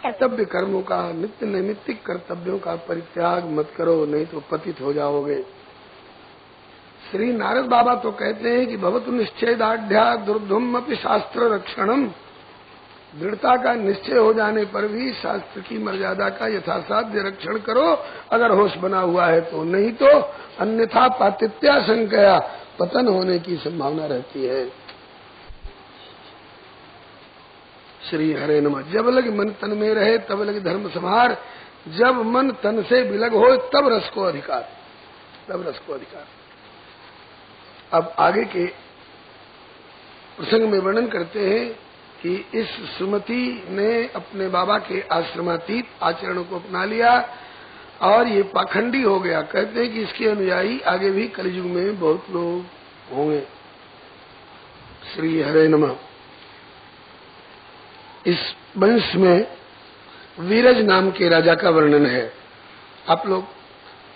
कर्तव्य कर्मों का, नित्य नैमित्तिक कर्तव्यों का परित्याग मत करो, नहीं तो पतित हो जाओगे। श्री नारद बाबा तो कहते हैं कि भवतु निश्चयदाढ़ दुर्धुम अपि शास्त्र रक्षणम, दृढ़ता का निश्चय हो जाने पर भी शास्त्र की मर्यादा का यथासाध्य रक्षण करो, अगर होश बना हुआ है तो, नहीं तो अन्यथा पातित्याशंकया पतन होने की संभावना रहती है। श्री हरे नमः। जब लग मन तन में रहे तब लग धर्म संहार, जब मन तन से विलग हो तब रस को अधिकार, तब रस को अधिकार। अब आगे के प्रसंग में वर्णन करते हैं कि इस सुमति ने अपने बाबा के आश्रमातीत आचरणों को अपना लिया और ये पाखंडी हो गया। कहते हैं कि इसके अनुयायी आगे भी कलयुग में बहुत लोग होंगे। श्री हरे नमः। इस वंश में वीरज नाम के राजा का वर्णन है। आप लोग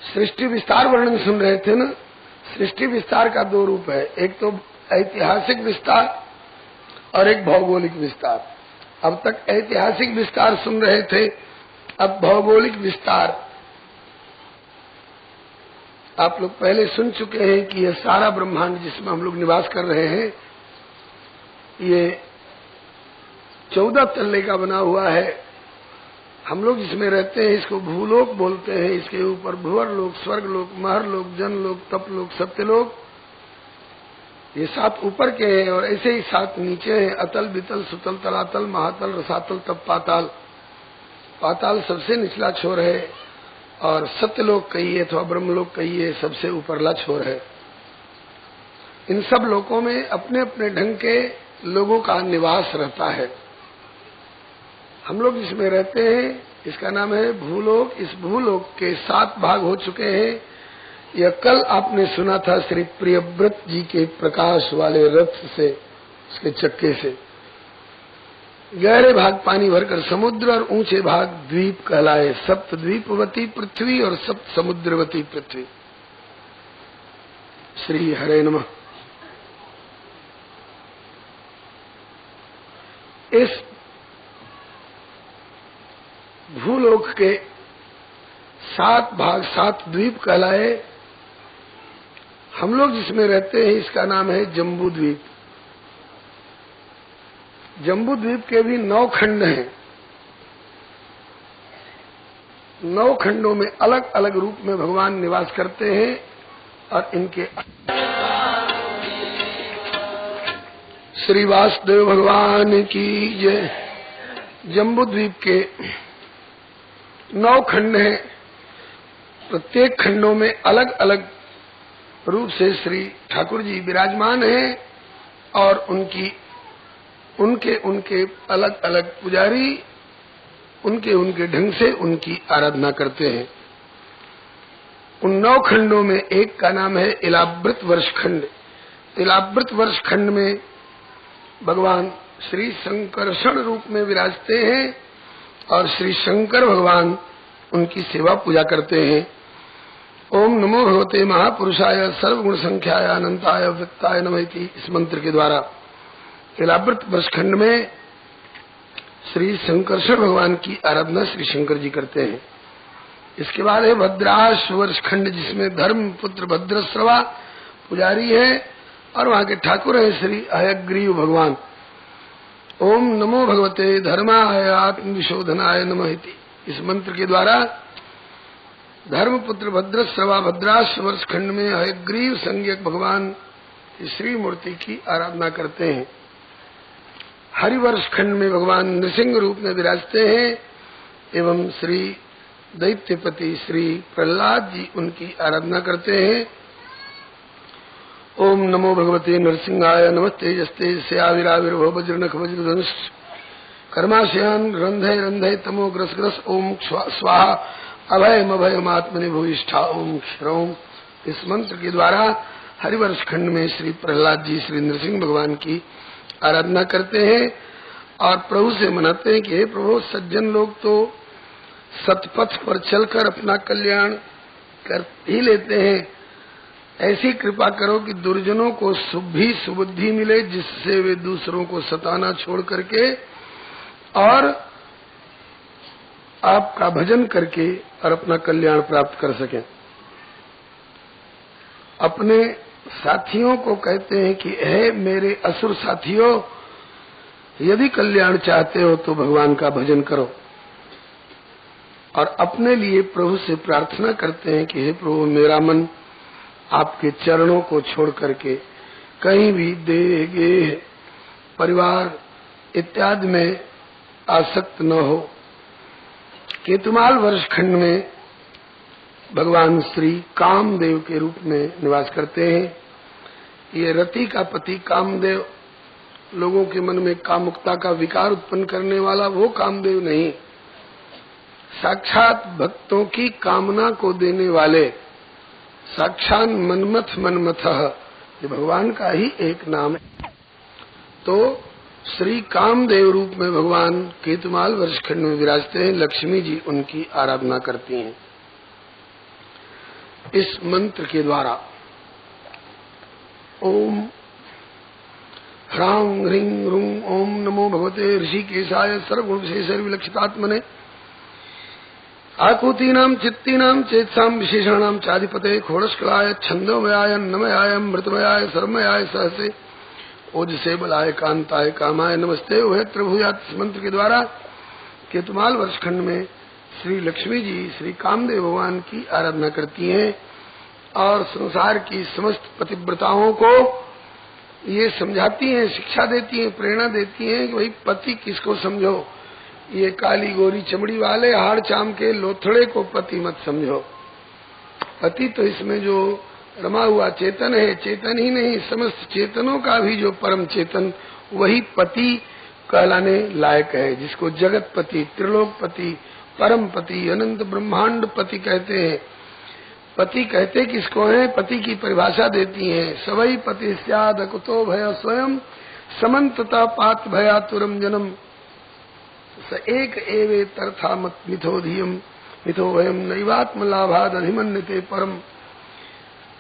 सृष्टि विस्तार वर्णन सुन रहे थे ना। सृष्टि विस्तार का दो रूप है, एक तो ऐतिहासिक विस्तार और एक भौगोलिक विस्तार। अब तक ऐतिहासिक विस्तार सुन रहे थे, अब भौगोलिक विस्तार। आप लोग पहले सुन चुके हैं कि यह सारा ब्रह्मांड जिसमें हम लोग निवास कर रहे हैं, ये 14 तल्ले का बना हुआ है। हम लोग जिसमें रहते हैं इसको भूलोक बोलते हैं। इसके ऊपर भुवर लोक, स्वर्ग लोक, महर लोक, जन लोक, तप लोक, सत्य लोक, ये 7 ऊपर के हैं और ऐसे ही 7 नीचे हैं। अतल, बितल, सुतल, तलातल, महातल, रसातल, तप पाताल। पाताल सबसे निचला छोर है और सत्यलोक कहिए अथवा ब्रह्मलोक कहिए सबसे ऊपरला छोर है। इन सब लोकों में अपने अपने ढंग के लोगों का निवास रहता है। हम लोग जिसमें रहते हैं इसका नाम है भूलोक। इस भूलोक के 7 भाग हो चुके हैं। यह कल आपने सुना था श्री प्रियव्रत जी के प्रकाश वाले रथ से, उसके चक्के से। गहरे भाग पानी भरकर समुद्र और ऊंचे भाग द्वीप कहलाए। सप्त द्वीपवती पृथ्वी और सप्त समुद्रवती पृथ्वी। श्री हरे नमः। इस भूलोक के 7 भाग 7 द्वीप कहलाए। हम लोग जिसमें रहते हैं इसका नाम है जम्बू द्वीप। जम्बू द्वीप के भी 9 खंड हैं। 9 खंडों में अलग अलग रूप में भगवान निवास करते हैं और इनके श्री वासुदेव भगवान की जय। जम्बू द्वीप के 9 खंड हैं। प्रत्येक खंडों में अलग अलग रूप से श्री ठाकुर जी विराजमान हैं और उनके अलग अलग पुजारी उनके ढंग से उनकी आराधना करते हैं। उन 9 खंडों में एक का नाम है इलाव्रत वर्ष खंड। इलाव्रत वर्ष खंड में भगवान श्री संकर्षण रूप में विराजते हैं और श्री शंकर भगवान उनकी सेवा पूजा करते हैं। ओम नमो भगवते महापुरुषाय सर्वगुण संख्याय अनंताय व्यक्ताय नमः इति इस मंत्र के द्वारा इलाव्रत वर्षखंड में श्री शंकरषण भगवान की आराधना श्री शंकर जी करते हैं। इसके बाद है भद्राश वर्षखंड जिसमें धर्म पुत्र भद्रश्रवा पुजारी है और वहाँ के ठाकुर है श्री हयग्रीव भगवान। ओम नमो भगवते धर्माय आत्म विशोधनाय नमः इति इस मंत्र के द्वारा धर्मपुत्र भद्रश्रवा भद्राश वर्ष खंड में हयग्रीव संज्ञक भगवान की श्री मूर्ति की आराधना करते हैं। हरिवर्ष खंड में भगवान नृसिंह रूप में विराजते हैं एवं श्री दैत्यपति श्री प्रहलाद जी उनकी आराधना करते हैं। ओम नमो भगवते नरसिंहाय नमः तेजस्ते स्याविराविर्भव वज्रनख वज्रधनुष कर्माशयान रंधे रंधे तमो ग्रस ग्रस ओम स्वाहा अभयम अभयम आत्मनि भूयिष्ठा ओम क्षरौम। इस मंत्र के द्वारा हरिवर्ष खंड में श्री प्रहलाद जी श्री नरसिंह भगवान की आराधना करते हैं और प्रभु से मनाते हैं कि हे प्रभु, सज्जन लोग तो सतपथ पर चलकर अपना कल्याण कर ही लेते हैं, ऐसी कृपा करो कि दुर्जनों को सुबुद्धि मिले जिससे वे दूसरों को सताना छोड़ करके और आपका भजन करके और अपना कल्याण प्राप्त कर सकें। अपने साथियों को कहते हैं कि हे मेरे असुर साथियों, यदि कल्याण चाहते हो तो भगवान का भजन करो। और अपने लिए प्रभु से प्रार्थना करते हैं कि हे प्रभु, मेरा मन आपके चरणों को छोड़ करके कहीं भी देह गेह परिवार इत्यादि में आसक्त न हो। केतुमाल वर्षखंड में भगवान श्री कामदेव के रूप में निवास करते हैं। ये रति का पति कामदेव, लोगों के मन में कामुकता का विकार उत्पन्न करने वाला वो कामदेव नहीं, साक्षात भक्तों की कामना को देने वाले साक्षात मन्मथः, ये भगवान का ही एक नाम है। तो श्री कामदेव रूप में भगवान केतुमाल वर्षखंड में विराजते हैं। लक्ष्मी जी उनकी आराधना करती हैं इस मंत्र के द्वारा। ओम ह्रां ह्रीं रूं ओम नमो भगवते ऋषिकेशाय सर्वगुण विशेष विलक्षितात्मने आकुतीनां चित्तीनां चेतसां विशेषणानां चाधिपते खोड़स्कलाय छंदोमयाय अन्नमयाय मृतमयाय सर्वमयाय सहसे ओजसे बलाय कांताय कामाय नमस्ते वह त्रिभुजात। इस मंत्र के द्वारा केतुमाल वर्षखंड में श्री लक्ष्मी जी श्री कामदेव भगवान की आराधना करती हैं और संसार की समस्त पतिव्रताओं को ये समझाती हैं, शिक्षा देती हैं, प्रेरणा देती हैं कि भाई पति किसको समझो, ये काली गोरी चमड़ी वाले हाड़ चाम के लोथड़े को पति मत समझो। पति तो इसमें जो रमा हुआ चेतन है, चेतन ही नहीं समस्त चेतनों का भी जो परम चेतन, वही पति कहलाने लायक है, जिसको जगत पति, त्रिलोक पति, परम पति, अनंत ब्रह्मांड पति कहते हैं। पति कहते किसको हैं? पति की परिभाषा देती हैं, सवै पति स्याद कुतो भय स्वयं समन्तता पात भयातुरम जन्म स एक एवे तर्था मत मिथो धियम मिथो भयम नैवात्म लाभाद अधिमन्यते परम।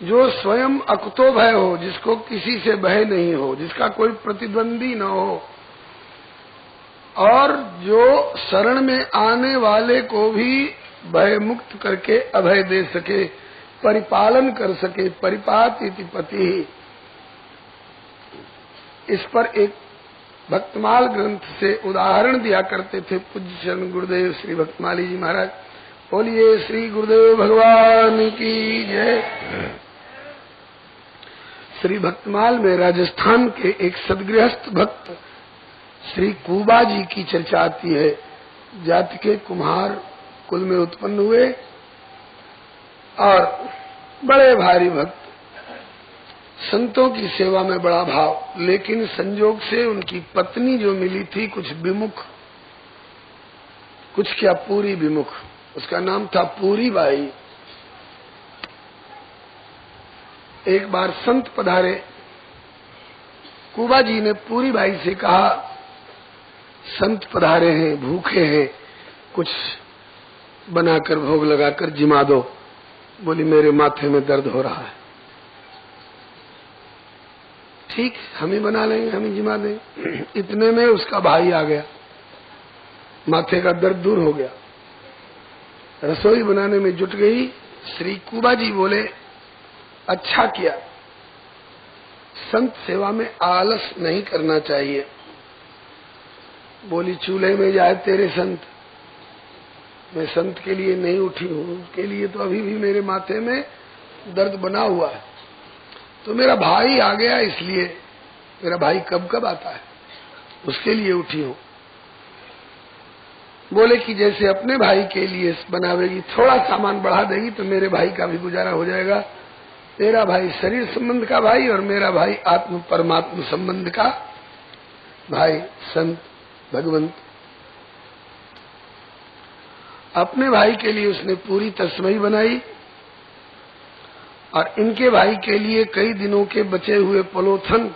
जो स्वयं अकुतो भय हो, जिसको किसी से भय नहीं हो, जिसका कोई प्रतिद्वंदी न हो, और जो शरण में आने वाले को भी भय मुक्त करके अभय दे सके, परिपालन कर सके, परिपात इति पति। इस पर एक भक्तमाल ग्रंथ से उदाहरण दिया करते थे पूज्य चरण गुरुदेव श्री भक्तमाली जी महाराज। बोलिए श्री गुरुदेव भगवान की जय। श्री भक्तमाल में राजस्थान के एक सदगृहस्थ भक्त श्री कुबा जी की चर्चा आती है। जाति के कुम्हार कुल में उत्पन्न हुए और बड़े भारी भक्त, संतों की सेवा में बड़ा भाव, लेकिन संजोग से उनकी पत्नी जो मिली थी कुछ विमुख, कुछ क्या पूरी विमुख, उसका नाम था पूरी बाई। एक बार संत पधारे, कुबा जी ने पूरी बाई से कहा, संत पधारे हैं, भूखे हैं, कुछ बनाकर भोग लगाकर जिमा दो। बोली मेरे माथे में दर्द हो रहा है। ठीक, हम ही बना लेंगे, हम ही जिमा देंगे। इतने में उसका भाई आ गया, माथे का दर्द दूर हो गया, रसोई बनाने में जुट गई। श्री कुबा जी बोले अच्छा किया, संत सेवा में आलस नहीं करना चाहिए। बोली चूल्हे में जाए तेरे संत, मैं संत के लिए नहीं उठी हूँ, उसके लिए तो अभी भी मेरे माथे में दर्द बना हुआ है। तो मेरा भाई आ गया, इसलिए मेरा भाई कब कब आता है, उसके लिए उठी हूँ। बोले कि जैसे अपने भाई के लिए बनावेगी, थोड़ा सामान बढ़ा देगी तो मेरे भाई का भी गुजारा हो जाएगा। तेरा भाई शरीर संबंध का भाई और मेरा भाई आत्म परमात्म संबंध का भाई, संत भगवंत। अपने भाई के लिए उसने पूरी तस्मई बनाई और इनके भाई के लिए कई दिनों के बचे हुए पलोथन,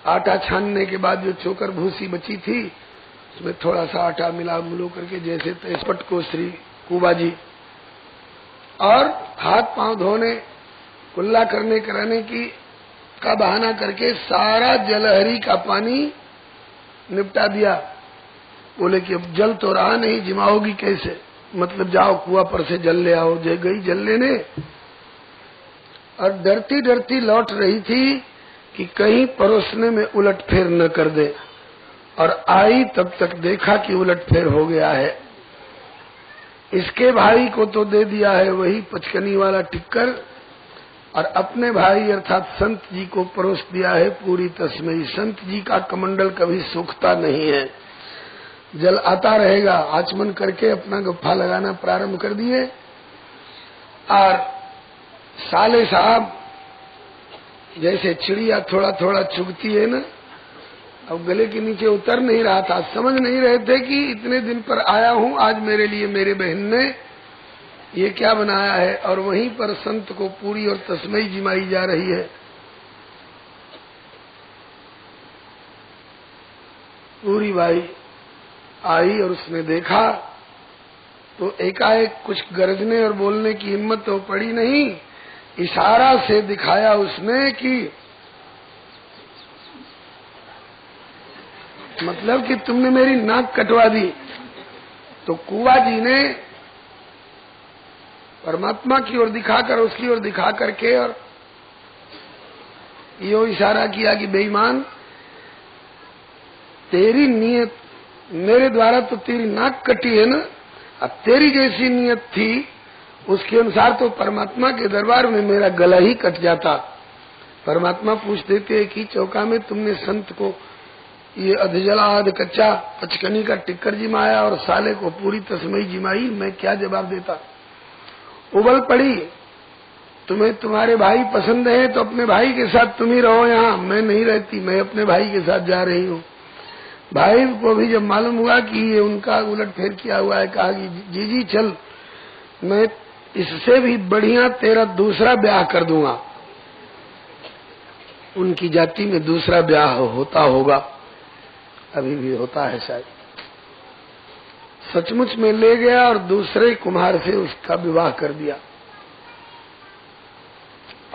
आटा छानने के बाद जो चोकर भूसी बची थी उसमें थोड़ा सा आटा मिलो करके जैसे तेजपट को श्री कुबा जी, और हाथ पांव धोने कुल्ला करने कराने की का बहाना करके सारा जलहरी का पानी निपटा दिया। बोले कि अब जल तो रहा नहीं, जिमाओगी कैसे? मतलब जाओ कुआं पर से जल ले आओ। जय गई जल लेने और डरती डरती लौट रही थी कि कहीं परोसने में उलट फेर न कर दे, और आई तब तक देखा कि उलट फेर हो गया है। इसके भाई को तो दे दिया है वही पचकनी वाला टिक्कर, और अपने भाई अर्थात संत जी को परोस दिया है पूरी तस्मई। संत जी का कमंडल कभी सूखता नहीं है, जल आता रहेगा। आचमन करके अपना गफ्फा लगाना प्रारंभ कर दिए, और साले साहब जैसे चिड़िया थोड़ा थोड़ा चुगती है ना, अब गले के नीचे उतर नहीं रहा था। समझ नहीं रहे थे कि इतने दिन पर आया हूँ, आज मेरे लिए मेरे बहन ने ये क्या बनाया है। और वहीं पर संत को पूरी और तस्मई जिमाई जा रही है। पूरी बाई आई और उसने देखा तो एकाएक कुछ गरजने और बोलने की हिम्मत तो पड़ी नहीं। इशारा से दिखाया उसने कि मतलब कि तुमने मेरी नाक कटवा दी। तो कुआ जी ने परमात्मा की ओर दिखाकर, उसकी ओर दिखा करके और यो इशारा किया कि बेईमान, तेरी नियत मेरे द्वारा तो तेरी नाक कटी है ना, अब तेरी जैसी नियत थी उसके अनुसार तो परमात्मा के दरबार में मेरा गला ही कट जाता। परमात्मा पूछ देते कि चौका में तुमने संत को ये अधजला अध कच्चा पचकनी का टिक्कर जिमाया और साले को पूरी तस्मई जिमाई, मैं क्या जवाब देता। उबल पड़ी, तुम्हें तुम्हारे भाई पसंद है तो अपने भाई के साथ तुम ही रहो यहाँ, मैं नहीं रहती, मैं अपने भाई के साथ जा रही हूँ। भाई को भी जब मालूम हुआ कि ये उनका उलट फेर किया हुआ है, कहा कि जीजी चल, मैं इससे भी बढ़िया तेरा दूसरा ब्याह कर दूंगा। उनकी जाति में दूसरा ब्याह होता होगा, अभी भी होता है शायद। सचमुच में ले गया और दूसरे कुम्हार से उसका विवाह कर दिया।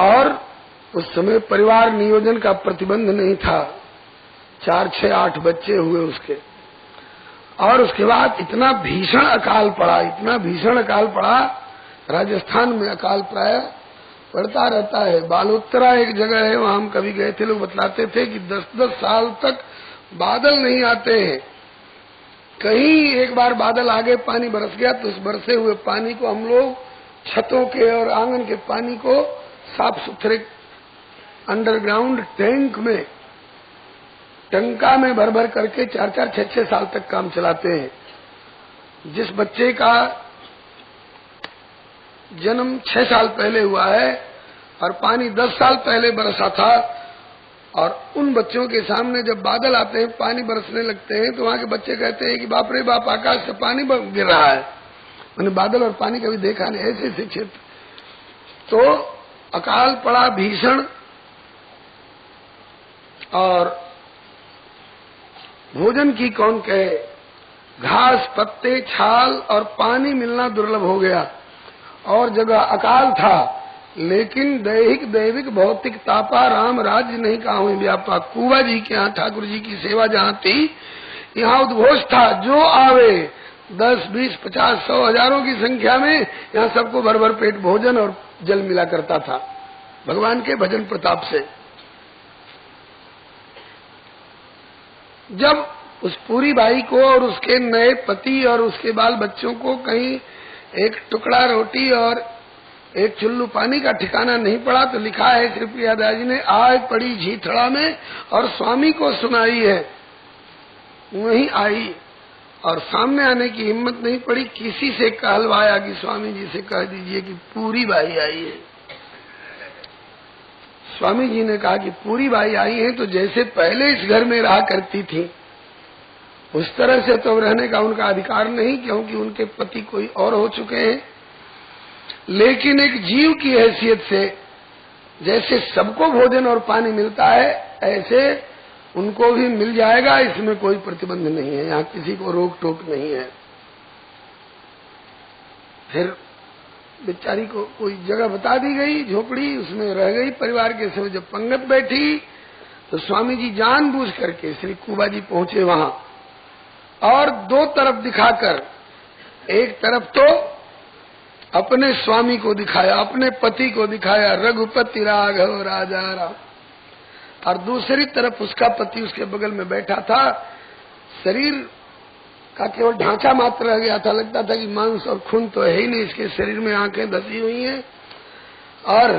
और उस समय परिवार नियोजन का प्रतिबंध नहीं था। 4, 6, 8 बच्चे हुए उसके। और उसके बाद इतना भीषण अकाल पड़ा, इतना भीषण अकाल पड़ा। राजस्थान में अकाल प्राय पड़ता रहता है। बालोत्तरा एक जगह है, वहां हम कभी गए थे, लोग बतलाते थे कि 10-10 साल तक बादल नहीं आते हैं। कहीं एक बार बादल आगे पानी बरस गया तो उस बरसे हुए पानी को हम लोग छतों के और आंगन के पानी को साफ सुथरे अंडरग्राउंड टैंक में, टंका में भर भर करके 4-4, 6-6 साल तक काम चलाते हैं। जिस बच्चे का जन्म 6 साल पहले हुआ है और पानी 10 साल पहले बरसा था, और उन बच्चों के सामने जब बादल आते हैं, पानी बरसने लगते हैं, तो वहां के बच्चे कहते हैं कि बाप रे बाप, आकाश से पानी गिर रहा है। मैंने बादल और पानी कभी देखा नहीं, ऐसे ऐसे क्षेत्र। तो अकाल पड़ा भीषण, और भोजन की कौन कहे, घास पत्ते छाल और पानी मिलना दुर्लभ हो गया। और जगह अकाल था, लेकिन दैहिक दैविक भौतिक तापा राम राज्य नहीं काहू व्यापा। कुआ जी के यहाँ ठाकुर जी की सेवा जहाँ थी, यहाँ उद्घोष था, जो आवे 10, 20, 50, 100, हजारों की संख्या में, यहाँ सबको भर भर पेट भोजन और जल मिला करता था भगवान के भजन प्रताप से। जब उस पूरी बाई को और उसके नए पति और उसके बाल बच्चों को कहीं एक टुकड़ा रोटी और एक चुल्लू पानी का ठिकाना नहीं पड़ा, तो लिखा है श्री प्रियादास जी ने, आय पड़ी झीथड़ा में और स्वामी को सुनाई है। वहीं आई और सामने आने की हिम्मत नहीं पड़ी, किसी से कहलवाया कि स्वामी जी से कह दीजिए कि पूरी बाई आई है। स्वामी जी ने कहा कि पूरी बाई आई है तो जैसे पहले इस घर में रहा करती थी उस तरह से तो रहने का उनका अधिकार नहीं, क्योंकि उनके पति कोई और हो चुके हैं। लेकिन एक जीव की हैसियत से जैसे सबको भोजन और पानी मिलता है, ऐसे उनको भी मिल जाएगा, इसमें कोई प्रतिबंध नहीं है, यहाँ किसी को रोक टोक नहीं है। फिर बेचारी को कोई जगह बता दी गई, झोपड़ी, उसमें रह गई परिवार के सब। जब पंगत बैठी तो स्वामी जी जानबूझ करके श्री कुबा जी पहुंचे वहां, और 2 तरफ दिखाकर एक तरफ तो अपने स्वामी को दिखाया, अपने पति को दिखाया, रघुपति राघव राजा राम, और दूसरी तरफ उसका पति उसके बगल में बैठा था। शरीर का केवल ढांचा मात्र रह गया था, लगता था कि मांस और खून तो है ही नहीं इसके शरीर में, आंखें धसी हुई हैं। और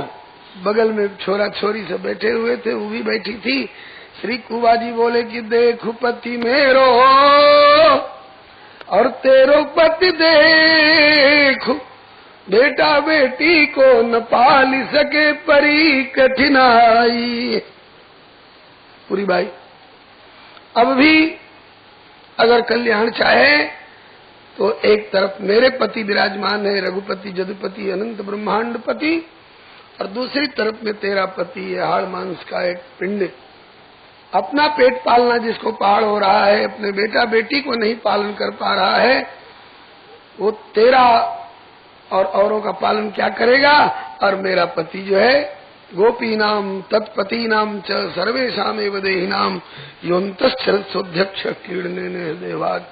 बगल में छोरा छोरी से बैठे हुए थे, वो भी बैठी थी। श्री कुबा जी बोले कि देखो पति मेरो और तेरो पति देखो, बेटा बेटी को न पाल सके परी कठिनाई। पूरी बाई, अब भी अगर कल्याण चाहे तो एक तरफ मेरे पति विराजमान है, रघुपति जदुपति अनंत ब्रह्मांड पति, और दूसरी तरफ में तेरा पति है, हाड़ मांस का एक पिंड। अपना पेट पालना जिसको पहाड़ हो रहा है, अपने बेटा बेटी को नहीं पालन कर पा रहा है, वो तेरा और औरों का पालन क्या करेगा। और मेरा पति जो है गोपी नाम तत्पति नाम च सर्वेशाम एव देहि नाम योन्तश्चरत्सोध्यक्ष क्रीडने देवाद।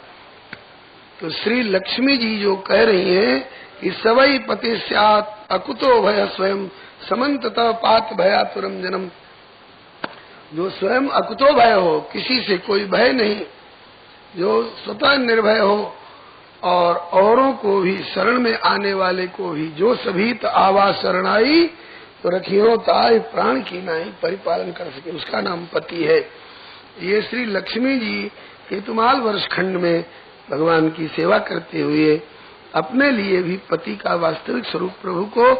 तो श्री लक्ष्मी जी जो कह रही हैं कि सवै पति स्यात् अकुतो भय स्वयं समन्तत पात भयातुरम जन्म, जो स्वयं अकुतो भय हो, किसी से कोई भय नहीं, जो स्वतः निर्भय हो और औरों को भी शरण में आने वाले को भी, जो सभीत आवा शरणाई तो रखियो ताय प्राण की नाई, परिपालन कर सके, उसका नाम पति है। ये श्री लक्ष्मी जी हेतुमाल वर्ष खंड में भगवान की सेवा करते हुए अपने लिए भी पति का वास्तविक स्वरूप प्रभु को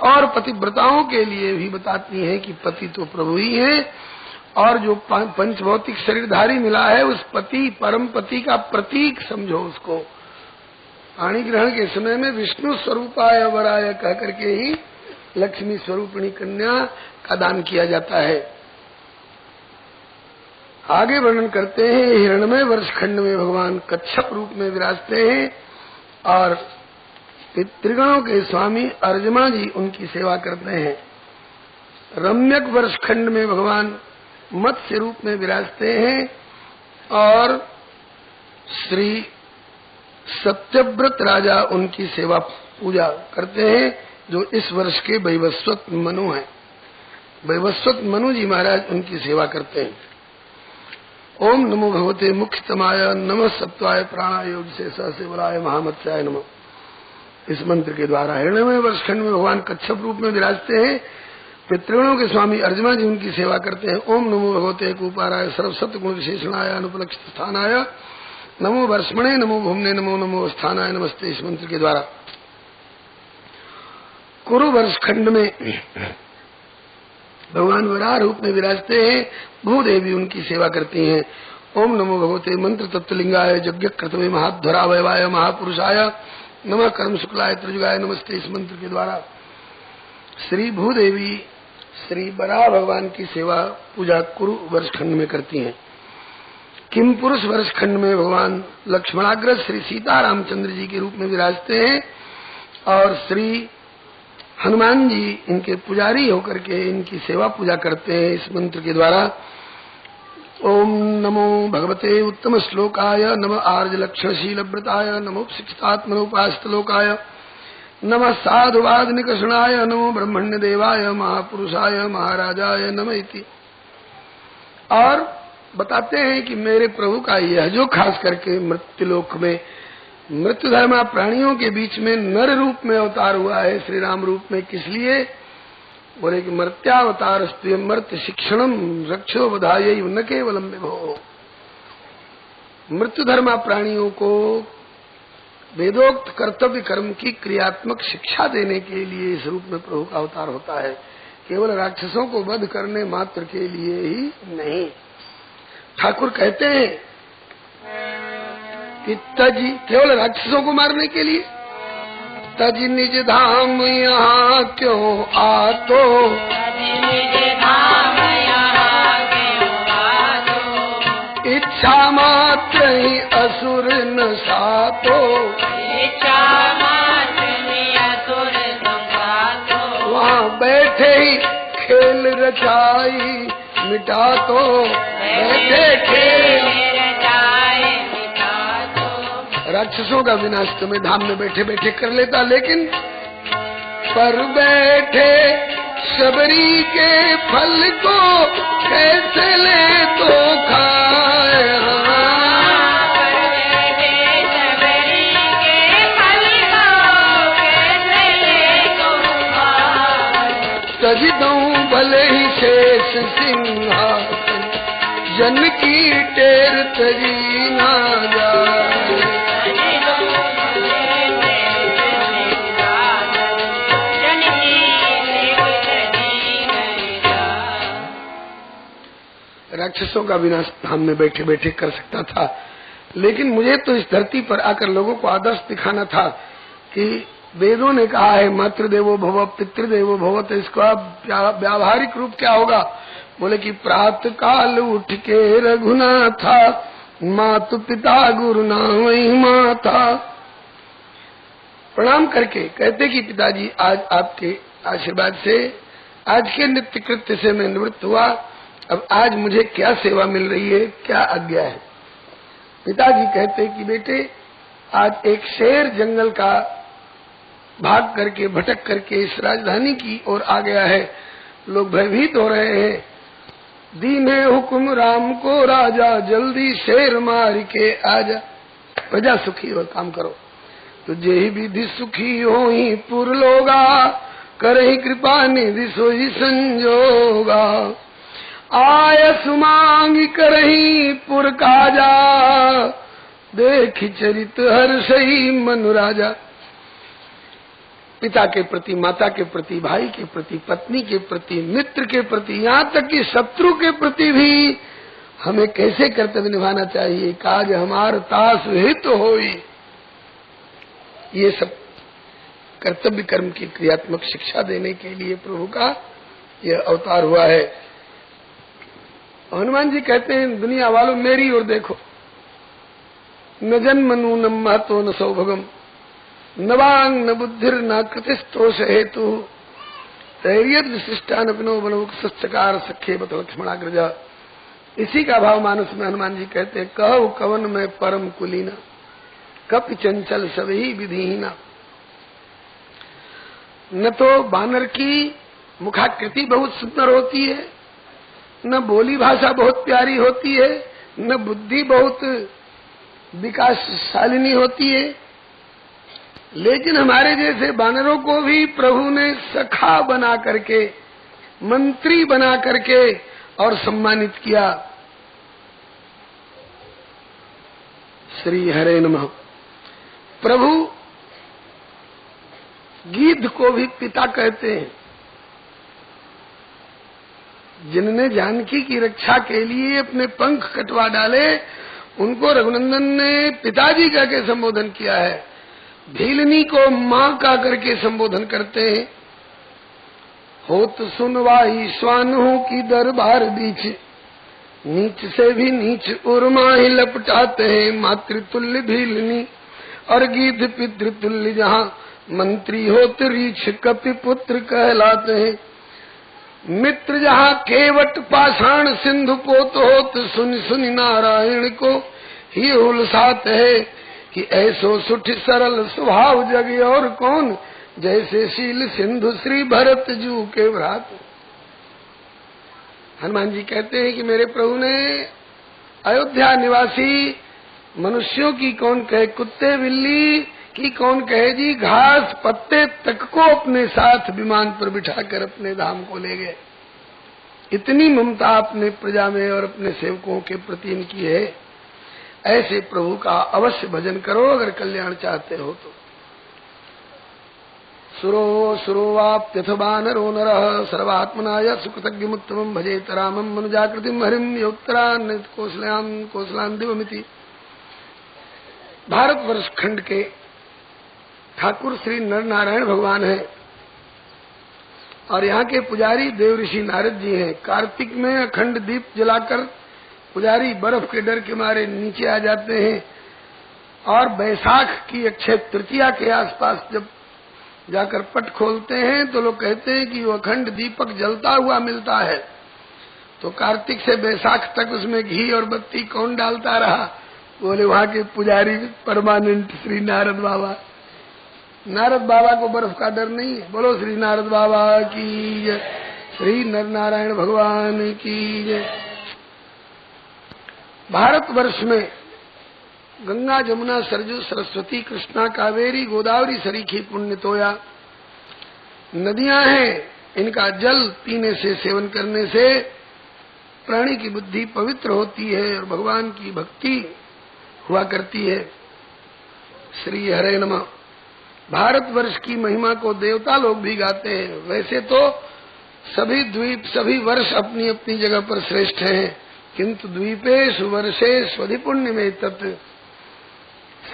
और पतिव्रताओं के लिए भी बताती हैं कि पति तो प्रभु ही है, और जो पंचभौतिक शरीरधारी मिला है उस पति परम पति का प्रतीक समझो उसको। पाणी ग्रहण के समय में विष्णु स्वरूपाय वराय कह करके ही लक्ष्मी स्वरूपिणी कन्या का दान किया जाता है। आगे वर्णन करते हैं, हिरण्मय वर्ष खंड में भगवान कच्छप रूप में विराजते हैं और त्रिगणों के स्वामी अर्जुमा जी उनकी सेवा करते हैं। रम्यक वर्ष खंड में भगवान मत्स्य रूप में विराजते हैं और श्री सत्यव्रत राजा उनकी सेवा पूजा करते हैं, जो इस वर्ष के वैवस्वत मनु हैं। वैवस्वत मनु जी महाराज उनकी सेवा करते हैं। ओम नमो भगवते मुख्यतमाय नमः सत्वाय प्राणाय योग से सहसेवलाय महामत्स्याय नमः। इस मंत्र के द्वारा हिरण्मय वर्ष खंड में भगवान कच्छप रूप में विराजते हैं। पितृगणों के स्वामी अर्जुमा जी उनकी सेवा करते हैं। ओम नमो भगवते कूपाराय सर्वसत्व गुण विशेषणाय अनुपलक्षित स्थानाय नमो वर्ष्मणे नमो भूमने नमो नमो स्थानाय नमस्ते। इस मंत्र के द्वारा कुरु वर्ष खंड में भगवान वराह रूप में विराजते हैं। भूदेवी उनकी सेवा करती हैं। ओम नमो भगवते मंत्र तत्वलिंगाय यज्ञ कृतवे महाध्वरावयवाय महापुरुषाय नमः कर्म शुक्लाय त्रिजुगाय नमस्ते। इस मंत्र के द्वारा श्री भूदेवी श्री वराह भगवान की सेवा पूजा कुरु वर्ष खंड में करती हैं। किम पुरुष वर्ष खंड में भगवान लक्ष्मणाग्रज श्री सीता रामचंद्र जी के रूप में विराजते हैं और श्री हनुमान जी इनके पुजारी होकर के इनकी सेवा पूजा करते हैं। इस मंत्र के द्वारा ओम नमो भगवते उत्तम श्लोकाय नमः आर्ज लक्षणशील व्रताय नमो शिक्षितात्मनोपास्तलोकाय नमः साधुवाद निकषणाय नमो ब्रह्मण्य देवाय महापुरुषाय महाराजाय नमः इति। और बताते हैं कि मेरे प्रभु का यह जो खास करके मृत्युलोक में मृत्युधर्मा प्राणियों के बीच में नर रूप में अवतार हुआ है, श्री राम रूप में, किस लिए बोले कि मर्त्यावतार स्तुयं मर्त्य शिक्षणम रक्षो बधाय न केवलम विभो। मृत्युधर्मा प्राणियों को वेदोक्त कर्तव्य कर्म की क्रियात्मक शिक्षा देने के लिए इस रूप में प्रभु का अवतार होता है, केवल राक्षसों को वध करने मात्र के लिए ही नहीं। ठाकुर कहते हैं कि तजी केवल राक्षसों को मारने के लिए, तज निज धाम यहाँ क्यों आतो, इच्छा मात्र ही असुर न सातो, वहाँ बैठे ही खेल रचाई मिटा तो, बैठे खेल राक्षसों का विनाश तो मैं धाम में बैठे बैठे कर लेता, लेकिन पर बैठे शबरी के फल को कैसे ले तो खाए। तज दऊं भले ही शेष सिंहासन, जन की टेर तजी ना जाए। राक्षसों का विनाश धाम में बैठे बैठे कर सकता था, लेकिन मुझे तो इस धरती पर आकर लोगों को आदर्श दिखाना था कि वेदों ने कहा है मातृदेवो भव पितृदेवो भव, तो इसका व्यावहारिक रूप क्या होगा? बोले कि प्रातः काल उठ के रघुनाथा, मातु पिता गुरु नामहि माता। प्रणाम करके कहते कि पिताजी आज आपके आशीर्वाद से, आज के नित्य कृत्य से मैं निवृत्त हुआ, अब आज मुझे क्या सेवा मिल रही है, क्या आज्ञा है? पिताजी कहते कि बेटे आज एक शेर जंगल का भाग करके भटक करके इस राजधानी की ओर आ गया है, लोग भयभीत हो रहे हैं। दीने हुक्म राम को राजा, जल्दी शेर मार के आजा। प्रजा सुखी और काम करो, तो जेहि विधि सुखी होई पुर लोगा, करहि कृपा निधि सोई संजोगा। आयस मांग करही पुर काजा, देखि चरित हर्षई मनु राजा। पिता के प्रति, माता के प्रति, भाई के प्रति, पत्नी के प्रति, मित्र के प्रति, यहाँ तक कि शत्रु के प्रति भी हमें कैसे कर्तव्य निभाना चाहिए। काज हमार तास हित होई, ये सब कर्तव्य कर्म की क्रियात्मक शिक्षा देने के लिए प्रभु का यह अवतार हुआ है। हनुमान जी कहते हैं दुनिया वालों मेरी ओर देखो, न जन्मनु न महतो न सौभगम, न वांग न बुद्धिर न कृतिस्तोष हेतु, धैर्य विशिष्टान अपनो बनोक सच्चकार सखे बत लक्ष्मणाग्रजा। इसी का भाव मानस में हनुमान जी कहते हैं, कहो कवन में परम कुलीना, कपि चंचल सभी विधिहीना। न तो बानर की मुखाकृति बहुत सुंदर होती है, न बोली भाषा बहुत प्यारी होती है, न बुद्धि बहुत विकासशालिनी होती है, लेकिन हमारे जैसे बानरों को भी प्रभु ने सखा बना करके, मंत्री बना करके और सम्मानित किया। श्री हरे नमः। प्रभु गिद्ध को भी पिता कहते हैं। जिनने जानकी की रक्षा के लिए अपने पंख कटवा डाले, उनको रघुनंदन ने पिताजी कह के संबोधन किया है। भीलनी को माँ का करके संबोधन करते हैं। होत सुनवाई स्वानों की दरबार बीच, नीच से भी नीच उर्मा ही लपटाते हैं। मातृतुल्य भीलनी और गिद्ध पितृतुल्य, जहाँ मंत्री होत रीछ कपि पुत्र कहलाते हैं। मित्र जहाँ केवट पाषाण सिंधु पोत होत, सुन सुन नारायण को ही उलसात है। कि ऐसो सुठ सरल स्वभाव जगे और कौन, जैसे शील सिंधु श्री भरत जू के भ्रात। हनुमान जी कहते हैं कि मेरे प्रभु ने अयोध्या निवासी मनुष्यों की कौन कहे, कुत्ते बिल्ली की कौन कहे जी, घास पत्ते तक को अपने साथ विमान पर बिठाकर अपने धाम को ले गए। इतनी ममता अपने प्रजा में और अपने सेवकों के प्रति इनकी है। ऐसे प्रभु का अवश्य भजन करो अगर कल्याण चाहते हो तो। सुरो वाप्यथ बानरो नरः, सर्वात्मनाय सुकृतज्ञमुत्तमं भजेत रामं मनुजाकृतिं हरिं योत्तरान् कौशलान् दिवमिति। भारतवर्ष खंड के ठाकुर श्री नर नारायण भगवान है और यहाँ के पुजारी देव ऋषि नारद जी हैं। कार्तिक में अखंड दीप जलाकर पुजारी बर्फ के डर के मारे नीचे आ जाते हैं और बैसाख की अक्षय तृतीया के आसपास जब जाकर पट खोलते हैं तो लोग कहते हैं कि वो अखंड दीपक जलता हुआ मिलता है। तो कार्तिक से बैसाख तक उसमें घी और बत्ती कौन डालता रहा, बोले वहां के पुजारी परमानेंट श्री नारद बाबा। नारद बाबा को बर्फ का डर नहीं है। बोलो श्री नारद बाबा की जय, श्री नर नारायण भगवान की जय। भारतवर्ष में गंगा जमुना सरजू सरस्वती कृष्णा कावेरी गोदावरी सरीखी पुण्य तोया नदियां हैं। इनका जल पीने से, सेवन करने से प्राणी की बुद्धि पवित्र होती है और भगवान की भक्ति हुआ करती है। श्री हरे नमः। भारतवर्ष की महिमा को देवता लोग भी गाते हैं। वैसे तो सभी द्वीप, सभी वर्ष अपनी अपनी जगह पर श्रेष्ठ हैं, किंतु द्वीपेषु वर्षेषु अधिपुण्य में तत्।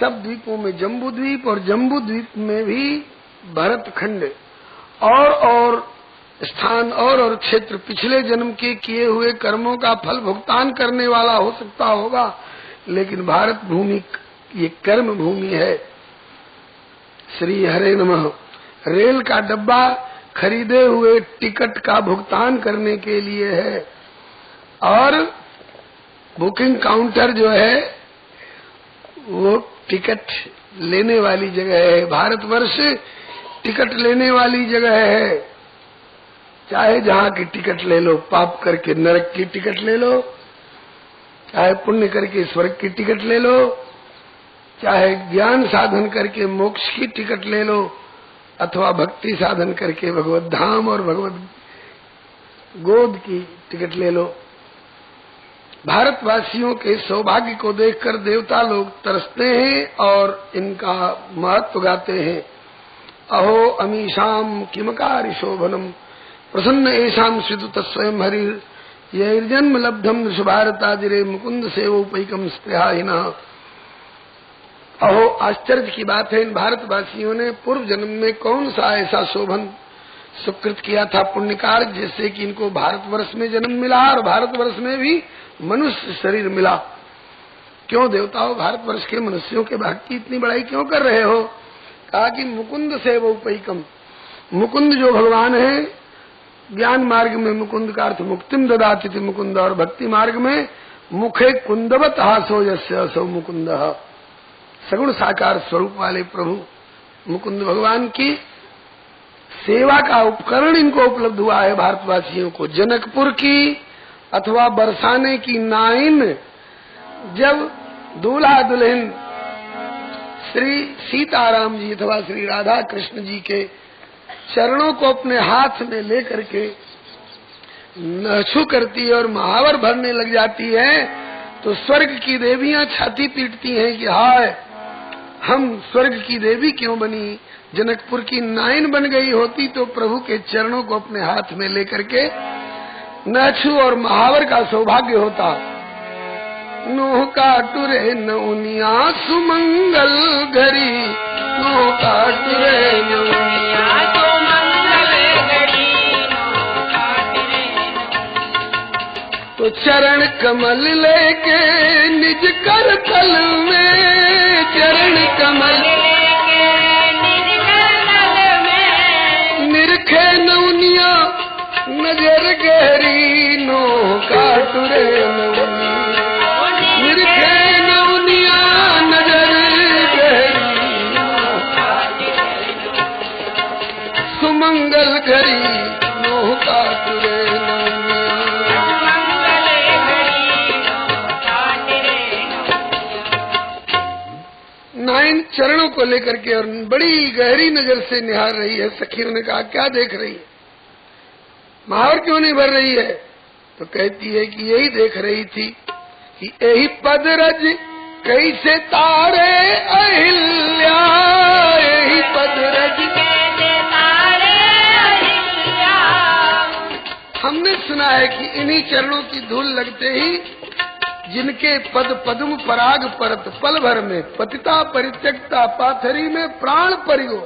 सब द्वीपों में जम्बू द्वीप और जम्बू द्वीप में भी भरत खंड और स्थान और क्षेत्र पिछले जन्म के किए हुए कर्मों का फल भुगतान करने वाला हो सकता होगा, लेकिन भारत भूमि ये कर्म भूमि है। श्री हरे नमः। रेल का डब्बा खरीदे हुए टिकट का भुगतान करने के लिए है और बुकिंग काउंटर जो है वो टिकट लेने वाली जगह है। भारतवर्ष टिकट लेने वाली जगह है। चाहे जहाँ की टिकट ले लो, पाप करके नरक की टिकट ले लो, चाहे पुण्य करके स्वर्ग की टिकट ले लो, चाहे ज्ञान साधन करके मोक्ष की टिकट ले लो, अथवा भक्ति साधन करके भगवत धाम और भगवत गोद की टिकट ले लो। भारतवासियों के सौभाग्य को देखकर देवता लोग तरसते हैं और इनका महत्व गाते हैं। अहो अमीशाम किमकार शोभनम प्रसन्न ऐशाम श्रीदुत स्वयं हरि यैर्जन्म लब्धम नृषभारताजिरे मुकुंद सेवोपैकम स्त्रियाहिना। अहो आश्चर्य की बात है, इन भारतवासियों ने पूर्व जन्म में कौन सा ऐसा शोभन सुकृत किया था, पुण्य कार्य, जिससे कि इनको भारतवर्ष में जन्म मिला और भारतवर्ष में भी मनुष्य शरीर मिला। क्यों देवताओं भारतवर्ष के मनुष्यों के भाग की इतनी बड़ाई क्यों कर रहे हो? कहा कि मुकुंद सेवोपैकम। मुकुंद जो भगवान है, ज्ञान मार्ग में मुकुंद का अर्थ मुक्तिम ददाति थी मुकुंद, और भक्ति मार्ग में मुखे कुंदवत हासो यस्य असौ मुकुंद। सगुण साकार स्वरूप वाले प्रभु मुकुंद भगवान की सेवा का उपकरण इनको उपलब्ध हुआ है भारतवासियों को। जनकपुर की अथवा बरसाने की नाइन जब दूल्हा दुल्हन श्री सीताराम जी अथवा श्री राधा कृष्ण जी के चरणों को अपने हाथ में लेकर के नछू करती है और महावर भरने लग जाती है, तो स्वर्ग की देवियां छाती पीटती हैं कि हाय, हम स्वर्ग की देवी क्यों बनी? जनकपुर की नाइन बन गई होती तो प्रभु के चरणों को अपने हाथ में लेकर के नछू और महावर का सौभाग्य होता। नोह काटुरे नौनिया सुमंगल घरी, नोह काटुरे नौनिया सुमंगल घरी, तो चरण कमल लेके निज कर तल में, चरण कमल लेके निज कर तल में, निरखे नौनिया नजर गहरी, नोह काटुरे नौनिया सुमंगल घरी, नोह काटुरे नाइन चरणों को लेकर के और बड़ी गहरी नजर से निहार रही है। सखियों ने कहा क्या देख रही है, महावर क्यों नहीं भर रही है? तो कहती है कि यही देख रही थी कि यही पद रज कैसे तारे अहिल्या, यही पद रज कैसे तारे अहिल्या। हमने सुना है कि इन्हीं चरणों की धूल लगते ही जिनके पद पद्म पराग परत पल भर में, पतिता परित्यक्ता पाथरी में प्राण परिगो।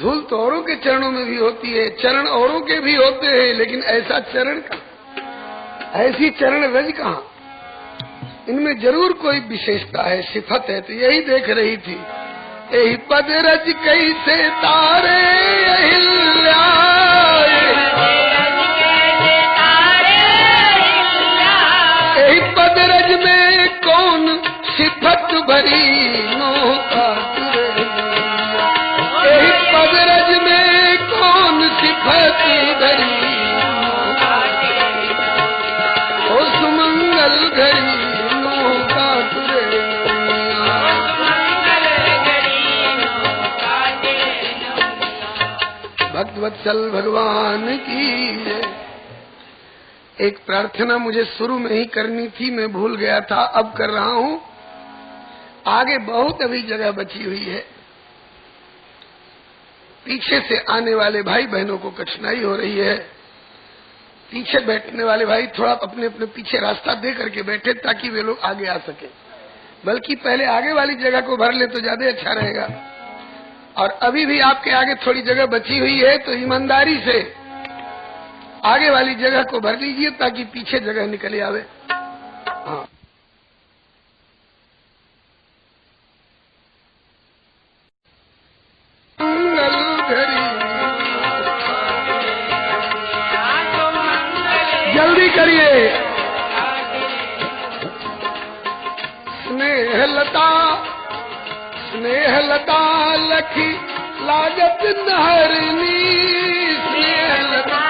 धूल तो औरों के चरणों में भी होती है, चरण औरों के भी होते हैं, लेकिन ऐसा चरण का, ऐसी चरण रज कहाँ? इनमें जरूर कोई विशेषता है, सिफत है। तो यही देख रही थी, यही पद रज कैसे तारे अहिल्या, यही पद पदरज में कौन सिफत भरी नौका तुरे, यही पदरज में कौन सिफत भरी ओ सुमंगल घड़ी नौका तुरे। भक्तवत्सल भगवान की जय। एक प्रार्थना मुझे शुरू में ही करनी थी, मैं भूल गया था, अब कर रहा हूँ। आगे बहुत अभी जगह बची हुई है। पीछे से आने वाले भाई बहनों को कठिनाई हो रही है। पीछे बैठने वाले भाई थोड़ा अपने अपने पीछे रास्ता दे करके बैठे ताकि वे लोग आगे आ सके। बल्कि पहले आगे वाली जगह को भर ले तो ज्यादा अच्छा रहेगा। और अभी भी आपके आगे थोड़ी जगह बची हुई है तो ईमानदारी से आगे वाली जगह को भर लीजिए ताकि पीछे जगह निकल आवे। हाँ, जल्दी करिए। स्नेह लता लखी लागत नहरनी, स्नेह लता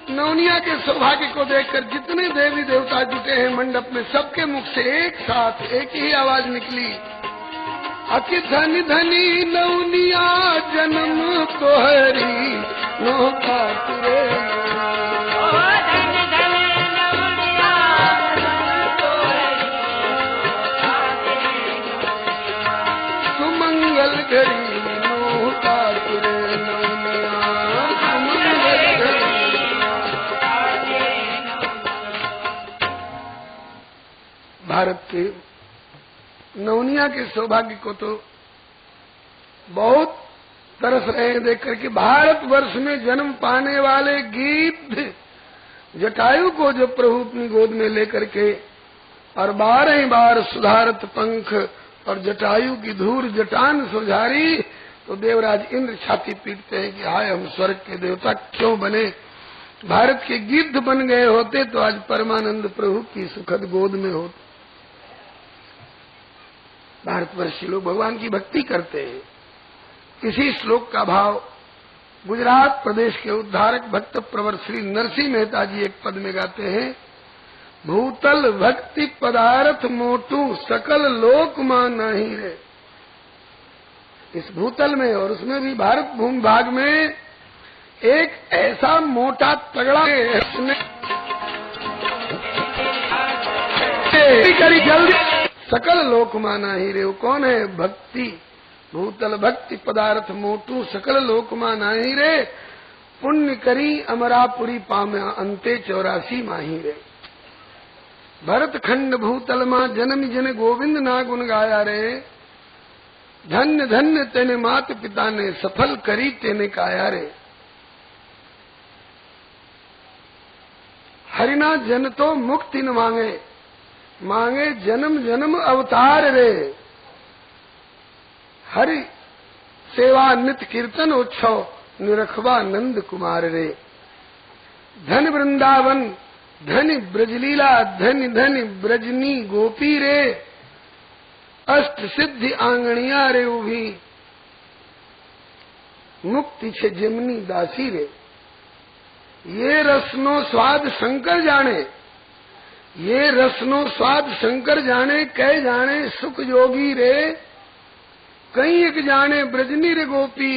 नौनिया के सौभाग्य को देखकर जितने देवी देवता जुटे हैं मंडप में, सबके मुख से एक साथ एक ही आवाज निकली, अति धनी धनी नौनिया जन्म तोहरी नौका तुरे। सुमंगल घड़ी नौका तुरे नौनिया, सुमंगल घड़ी। भारत के नौनिया के सौभाग्य को तो बहुत तरस रहे हैं देख करके। भारतवर्ष में जन्म पाने वाले गिद्ध जटायु को जब प्रभु अपनी गोद में लेकर के और 12 बार सुधारत पंख और जटायु की धूर जटान सुझारी तो देवराज इंद्र छाती पीटते हैं कि हाय हम स्वर्ग के देवता क्यों बने। भारत के गिद्ध बन गए होते तो आज परमानंद प्रभु की सुखद गोद में होते। भारतवर्षी लोग भगवान की भक्ति करते हैं। इसी श्लोक का भाव गुजरात प्रदेश के उद्धारक भक्त प्रवर श्री नरसिंह मेहता जी एक पद में गाते हैं, भूतल भक्ति पदार्थ मोटू सकल लोक मा नहीं रे। इस भूतल में और उसमें भी भारत भूमि भाग में एक ऐसा मोटा तगड़ा है, करी जल्दी सकल लोक माना ही रे। कौन है? भक्ति। भूतल भक्ति पदार्थ मोटू सकल लोक माना ही रे, पुण्य करी अमरापुरी पाम्या अंते 84 माही रे। भरत खंड भूतल मां जन्म जन गोविंद ना गुण गाया रे, धन्य धन्य तेने मात पिता ने सफल करी तेने काया रे। हरिना जन तो मुक्ति न मांगे, मांगे जन्म जन्म अवतार रे। हरि सेवा नित्य कीर्तन उत्सव निरखवा नंद कुमार रे। धन वृंदावन धन ब्रजलीला धन धन ब्रजनी गोपी रे, अष्ट सिद्धि आंगणिया रे उभी, मुक्ति छे जमनी दासी रे। ये रसनो स्वाद शंकर जाने, ये रसनो स्वाद शंकर जाने, कह जाने सुख योगी रे। कई एक जाने ब्रजनी रे गोपी,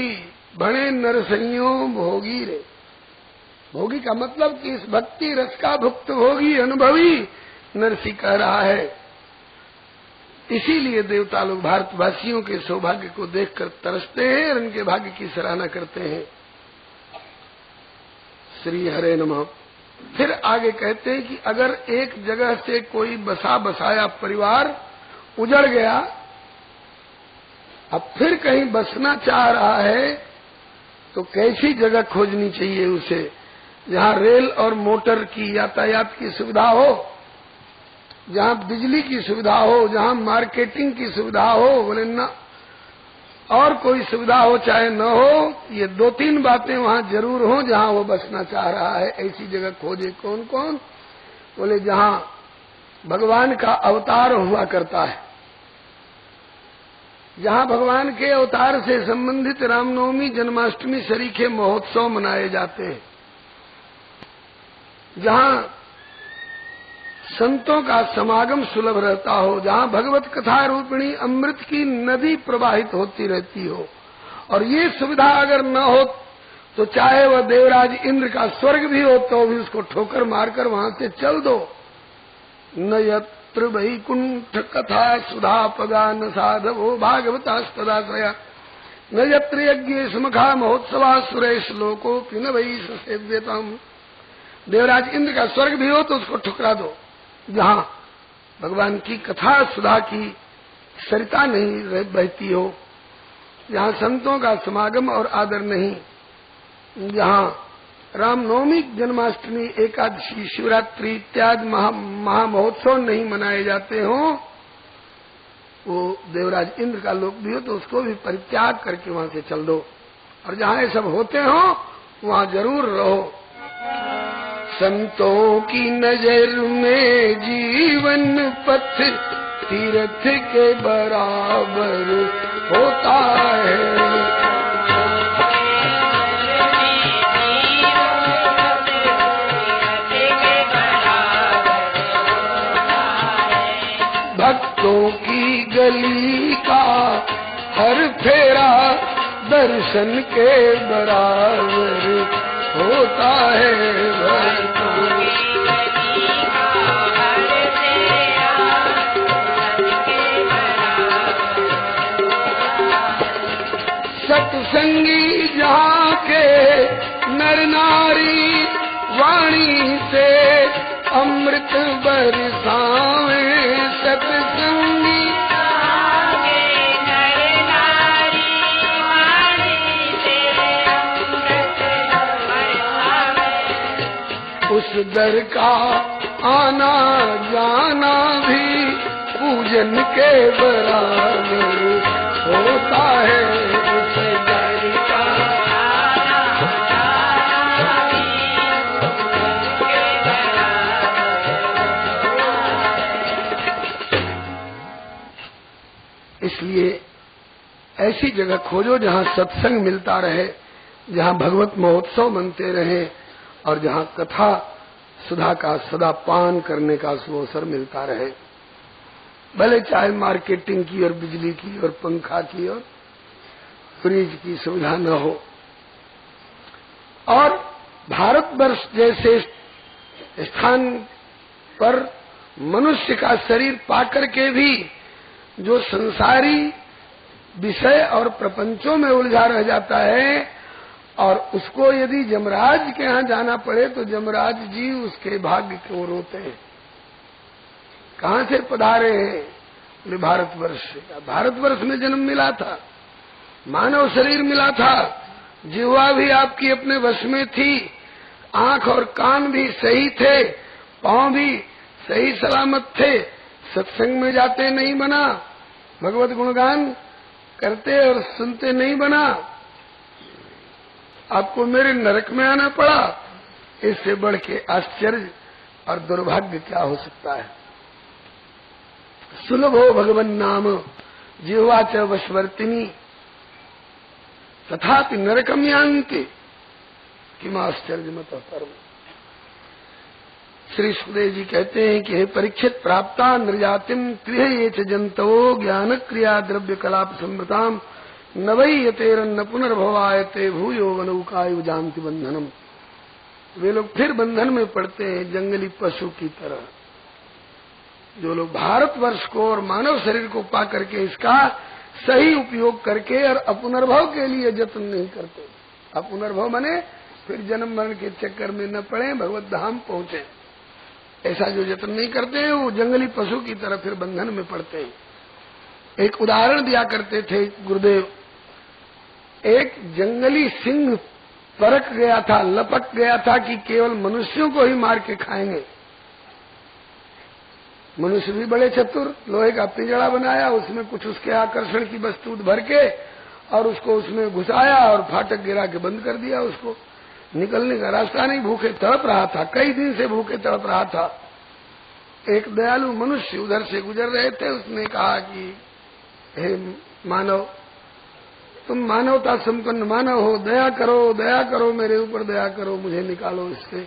बने नरसइयों भोगी रे। भोगी का मतलब कि इस भक्ति रस का भुक्त भोगी अनुभवी नरसी कह रहा है। इसीलिए देवता लोग भारतवासियों के सौभाग्य को देखकर तरसते हैं और उनके भाग्य की सराहना करते हैं। श्री हरे नमः। फिर आगे कहते हैं कि अगर एक जगह से कोई बसा बसाया परिवार उजड़ गया, अब फिर कहीं बसना चाह रहा है तो कैसी जगह खोजनी चाहिए उसे, जहाँ रेल और मोटर की यातायात की सुविधा हो, जहाँ बिजली की सुविधा हो, जहाँ मार्केटिंग की सुविधा हो। बोले ना, और कोई सुविधा हो चाहे न हो, ये 2-3 बातें वहाँ जरूर हो जहाँ वो बसना चाह रहा है। ऐसी जगह खोजे। कौन कौन? बोले जहाँ भगवान का अवतार हुआ करता है, जहाँ भगवान के अवतार से संबंधित रामनवमी, जन्माष्टमी सरीखे महोत्सव मनाए जाते हैं, जहाँ संतों का समागम सुलभ रहता हो, जहाँ भगवत कथा रूपिणी अमृत की नदी प्रवाहित होती रहती हो। और ये सुविधा अगर न हो तो चाहे वह देवराज इंद्र का स्वर्ग भी हो तो भी उसको ठोकर मारकर वहां से चल दो। न यत्र वैकुंठ कथा सुधा पदा न साधवो भागवतास्तदाश्रया न यत्र यज्ञ सुमखा महोत्सवा सुरेश लोको कि न वही सेव्यतम। देवराज इंद्र का स्वर्ग भी हो तो उसको ठुकरा दो, जहाँ भगवान की कथा सुधा की सरिता नहीं बहती हो, जहाँ संतों का समागम और आदर नहीं, जहाँ रामनवमी, जन्माष्टमी, एकादशी, शिवरात्रि इत्यादि महामहोत्सव नहीं मनाए जाते हो, वो देवराज इंद्र का लोक भी हो तो उसको भी परित्याग करके वहां से चल दो। और जहाँ ये सब होते हो वहां जरूर रहो। संतों की नजर में जीवन पथ तीर्थ के बराबर होता है। भक्तों की गली का हर फेरा दर्शन के बराबर होता है। भक्तों की गली का हर फेरा दर्शन के बराबर। सत्संगी जहाँ के नर नारी वाणी से अमृत बरसावे। सत्संगी उस दर का आना जाना भी पूजन के बराबर होता है। उस दर का आना जाना भी पूजन के बराबर। इसलिए ऐसी जगह खोजो जहाँ सत्संग मिलता रहे, जहाँ भगवत महोत्सव मनते रहे और जहाँ कथा सुधा का सदा पान करने का अवसर मिलता रहे। भले चाहे मार्केटिंग की और बिजली की और पंखा की और फ्रिज की सुविधा न हो। और भारतवर्ष जैसे स्थान पर मनुष्य का शरीर पाकर के भी जो संसारी विषय और प्रपंचों में उलझा रह जाता है, और उसको यदि जमराज के यहाँ जाना पड़े तो जमराज जी उसके भाग्य को रोते हैं। कहाँ से पधारे हैं? बोले भारतवर्ष से। भारतवर्ष में जन्म मिला था, मानव शरीर मिला था, जिह्वा भी आपकी अपने वश में थी, आंख और कान भी सही थे, पांव भी सही सलामत थे, सत्संग में जाते नहीं बना, भगवत गुणगान करते और सुनते नहीं बना, आपको मेरे नरक में आना पड़ा। इससे बढ़ के आश्चर्य और दुर्भाग्य क्या हो सकता है। सुलभो भगवन नाम जिह्वा च वशवर्तिनी तथापि नरकम यान्ति किम आश्चर्य मत परम। श्री सुखदेव जी कहते हैं कि हे परीक्षित, प्राप्ता नृजातिम गृह ये च जंतवो ज्ञान क्रिया द्रव्य कलाप संवृताम न वै यतेरन्न पुनर्भवायते भूयो वनौकायु जानति बंधनम। वे लोग फिर बंधन में पड़ते हैं जंगली पशु की तरह। जो लोग भारतवर्ष को और मानव शरीर को पा करके इसका सही उपयोग करके और अपुनर्भव के लिए जत्न नहीं करते, अपुनर्भव माने फिर जन्म मरण के चक्कर में न पड़े, भगवत धाम पहुंचे, ऐसा जो जत्न नहीं करते हैं वो जंगली पशु की तरह फिर बंधन में पड़ते हैं। एक उदाहरण दिया करते थे गुरुदेव। एक जंगली सिंह परख गया था, लपक गया था कि केवल मनुष्यों को ही मार के खाएंगे। मनुष्य भी बड़े चतुर, लोहे का पिंजड़ा बनाया, उसमें कुछ उसके आकर्षण की वस्तु भर के और उसको उसमें घुसाया और फाटक गिरा के बंद कर दिया। उसको निकलने का रास्ता नहीं, भूखे तड़प रहा था, कई दिन से भूखे तड़प रहा था। एक दयालु मनुष्य उधर से गुजर रहे थे, उसने कहा कि हे मानव, तुम मानवता संपन्न मानव हो, दया करो मेरे ऊपर, दया करो, मुझे निकालो इससे।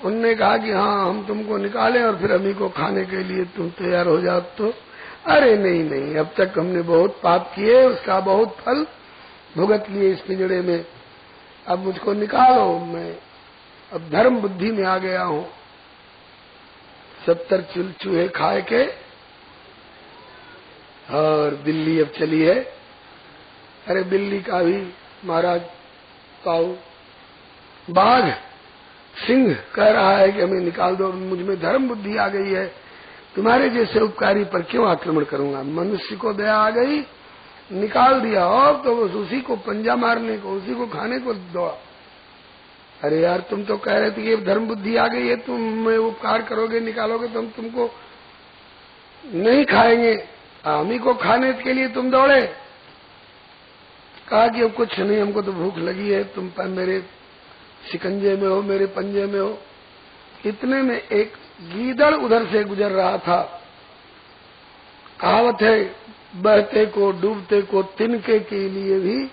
उनने कहा कि हाँ, हम तुमको निकालें और फिर हमी को खाने के लिए तुम तैयार हो जाओ। तो अरे नहीं नहीं, अब तक हमने बहुत पाप किए, उसका बहुत फल भुगत लिए इस पिंजड़े में, अब मुझको निकालो, मैं अब धर्म बुद्धि में आ गया हूँ। 70 चूहे खाए के और बिल्ली अब चली है। अरे बिल्ली का भी महाराज पाओ, बाघ सिंह कह रहा है कि हमें निकाल दो, मुझ में धर्म बुद्धि आ गई है, तुम्हारे जैसे उपकारी पर क्यों आक्रमण करूंगा। मनुष्य को दया आ गई, निकाल दिया, और तो बस उसी को पंजा मारने को, उसी को खाने को दौड़ा। अरे यार, तुम तो कह रहे थे कि धर्म बुद्धि आ गई है, तुम उपकार करोगे, निकालोगे, तो हम तुमको नहीं खाएंगे, हम ही को खाने के लिए तुम दौड़े। कहा कि अब कुछ नहीं, हमको तो भूख लगी है, तुम मेरे शिकंजे में हो, मेरे पंजे में हो। इतने में एक गीदड़ उधर से गुजर रहा था। कहावत है, बहते को डूबते को तिनके के लिए भी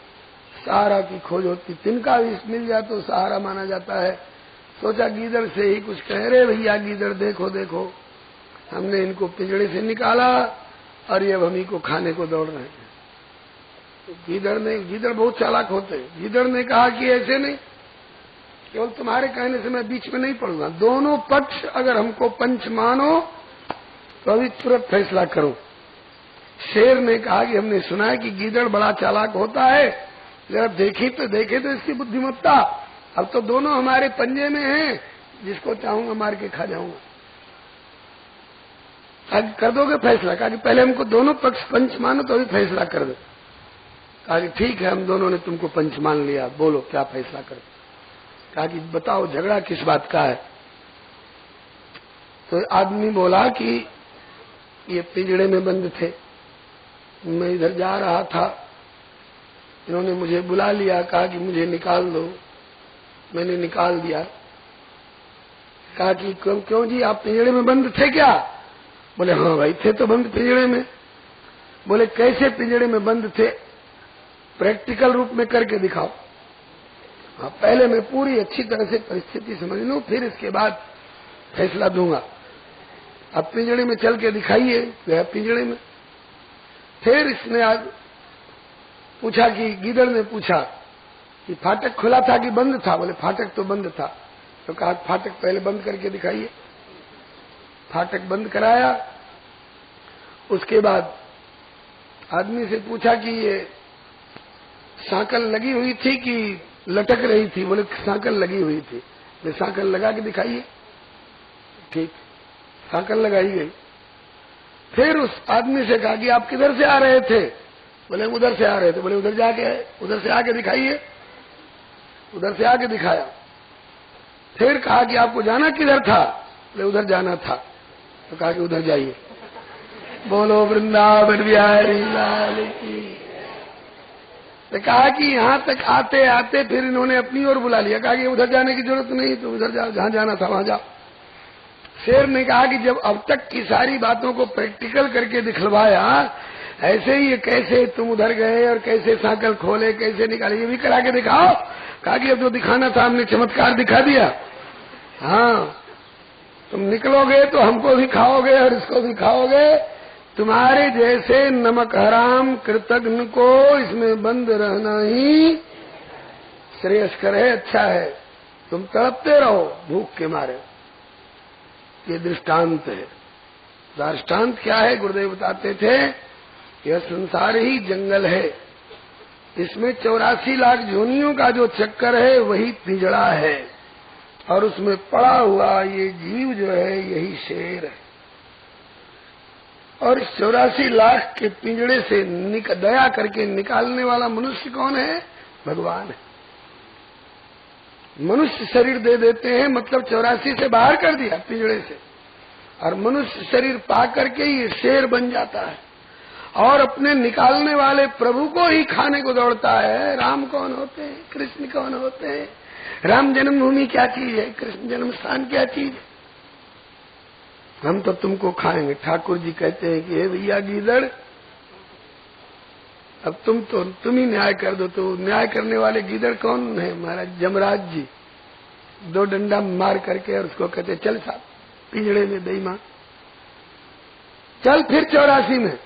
सहारा की खोज होती, तिनका भी मिल जाए तो सहारा माना जाता है। सोचा गीदड़ से ही कुछ कह रहे, भैया गीदड़ देखो देखो, हमने इनको पिंजड़े से निकाला और ये अब हमी को खाने को दौड़ रहे हैं। गीदड़ बहुत चालाक होते हैं। गीदड़ ने कहा कि ऐसे नहीं, केवल तुम्हारे कहने से मैं बीच में नहीं पड़ूंगा, दोनों पक्ष अगर हमको पंच मानो तो अभी तुरंत फैसला करो। शेर ने कहा कि हमने सुना है कि गीदड़ बड़ा चालाक होता है, जरा देखे तो इसकी बुद्धिमत्ता। अब तो दोनों हमारे पंजे में हैं, जिसको चाहूंगा मार के खा जाऊंगा। कर दोगे फैसला? कहा कि पहले हमको दोनों पक्ष पंच मानो तो अभी फैसला कर दो। कहा कि ठीक है, हम दोनों ने तुमको पंच मान लिया, बोलो क्या फैसला कर। कहा कि बताओ झगड़ा किस बात का है। तो आदमी बोला कि ये पिंजड़े में बंद थे, मैं इधर जा रहा था, इन्होंने मुझे बुला लिया, कहा कि मुझे निकाल दो, मैंने निकाल दिया। कहा कि क्यों जी, आप पिंजड़े में बंद थे क्या? बोले हाँ भाई, थे तो बंद पिंजड़े में। बोले कैसे पिंजड़े में बंद थे, प्रैक्टिकल रूप में करके दिखाओ। हाँ, पहले मैं पूरी अच्छी तरह से परिस्थिति समझ लूं, फिर इसके बाद फैसला दूंगा। अब पिंजड़े में चल के दिखाइए। गया पिंजड़े में। फिर इसने आज पूछा कि गीदड़ ने पूछा कि फाटक खुला था कि बंद था? बोले फाटक तो बंद था। तो कहा फाटक पहले बंद करके दिखाइए। फाटक बंद कराया। उसके बाद आदमी से पूछा कि ये सांकल लगी हुई थी कि लटक रही थी? बोले सांकल लगी हुई थी। बोले सांकल लगा के दिखाइए। ठीक, सांकल लगाई गई। फिर उस आदमी से कहा कि आप किधर से आ रहे थे? बोले उधर से आ रहे थे। बोले उधर से आके दिखाइए। उधर से आके दिखाया। फिर कहा कि आपको जाना किधर था? बोले उधर जाना था। तो कहा कि उधर जाइए। बोलो वृंदावन बिहारी लाल की। तो कहा कि यहाँ तक आते आते फिर इन्होंने अपनी ओर बुला लिया। कहा कि उधर जाने की जरूरत नहीं, तो उधर जाओ, जहाँ जाना था वहां जाओ। शेर ने कहा कि जब अब तक की सारी बातों को प्रैक्टिकल करके दिखलवाया, ऐसे ही कैसे तुम उधर गए और कैसे सांकल खोले, कैसे निकाले, ये भी करा के दिखाओ। कहा कि अब जो दिखाना था हमने चमत्कार दिखा दिया। हाँ, तुम निकलोगे तो हमको भी खाओगे और इसको भी खाओगे। तुम्हारे जैसे नमक हराम कृतघ्न को इसमें बंद रहना ही श्रेयस्कर है, अच्छा है। तुम तड़पते रहो भूख के मारे। ये दृष्टांत है। दृष्टांत क्या है? गुरुदेव बताते थे, यह संसार ही जंगल है, इसमें 84 लाख जोनियों का जो चक्कर है वही पिंजड़ा है, और उसमें पड़ा हुआ ये जीव जो है यही शेर है। और इस 84 लाख के पिंजड़े से दया करके निकालने वाला मनुष्य कौन है? भगवान है। मनुष्य शरीर दे देते हैं, मतलब 84 से बाहर कर दिया पिंजड़े से, और मनुष्य शरीर पा करके ये शेर बन जाता है। और अपने निकालने वाले प्रभु को ही खाने को दौड़ता है। राम कौन होते हैं, कृष्ण कौन होते हैं, राम जन्मभूमि क्या चीज है, कृष्ण जन्म स्थान क्या चीज है, हम तो तुमको खाएंगे। ठाकुर जी कहते हैं कि हे भैया गीदड़, अब तुम ही न्याय कर दो। तो न्याय करने वाले गीदड़ कौन है? महाराज जमराज जी 2 डंडा मार करके और उसको कहते चल साहब पिंजड़े में बेईमान, चल फिर 84 में,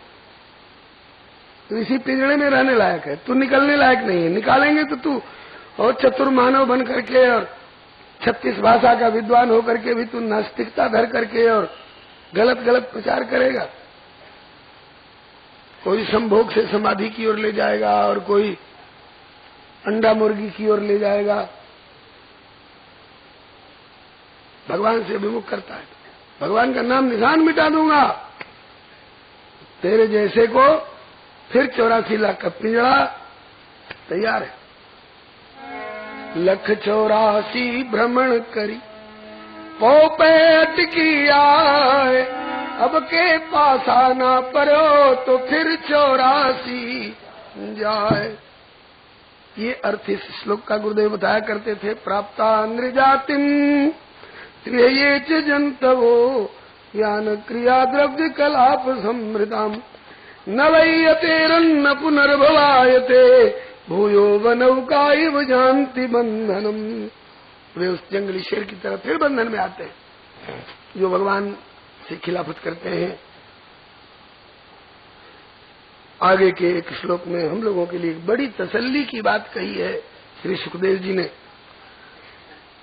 तो इसी पिंजड़े में रहने लायक है, तू निकलने लायक नहीं है। निकालेंगे तो तू और चतुर्मानव बन करके और 36 भाषा का विद्वान होकर के भी तू नास्तिकता धर करके और गलत गलत प्रचार करेगा। कोई संभोग से समाधि की ओर ले जाएगा और कोई अंडा मुर्गी की ओर ले जाएगा, भगवान से विमुख करता है। भगवान का नाम निशान मिटा दूंगा तेरे जैसे को, फिर 84 लाख का पिंजड़ा तैयार है। 184 भ्रमण करी पौ पैट की आए, अब के पासा ना परो तो फिर 84 जाए। ये अर्थ इस श्लोक का गुरुदेव बताया करते थे। प्राप्ता नृजातिम त्रिये च जंतवो ज्ञान क्रिया द्रव्य कलाप समृताम न वैयतेरन्न पुनर्भवायते भूयो वनौका इव जानति बंधनम। वे उस जंगली शेर की तरह फिर बंधन में आते हैं जो भगवान से खिलाफत करते हैं। आगे के एक श्लोक में हम लोगों के लिए एक बड़ी तसल्ली की बात कही है श्री सुखदेव जी ने।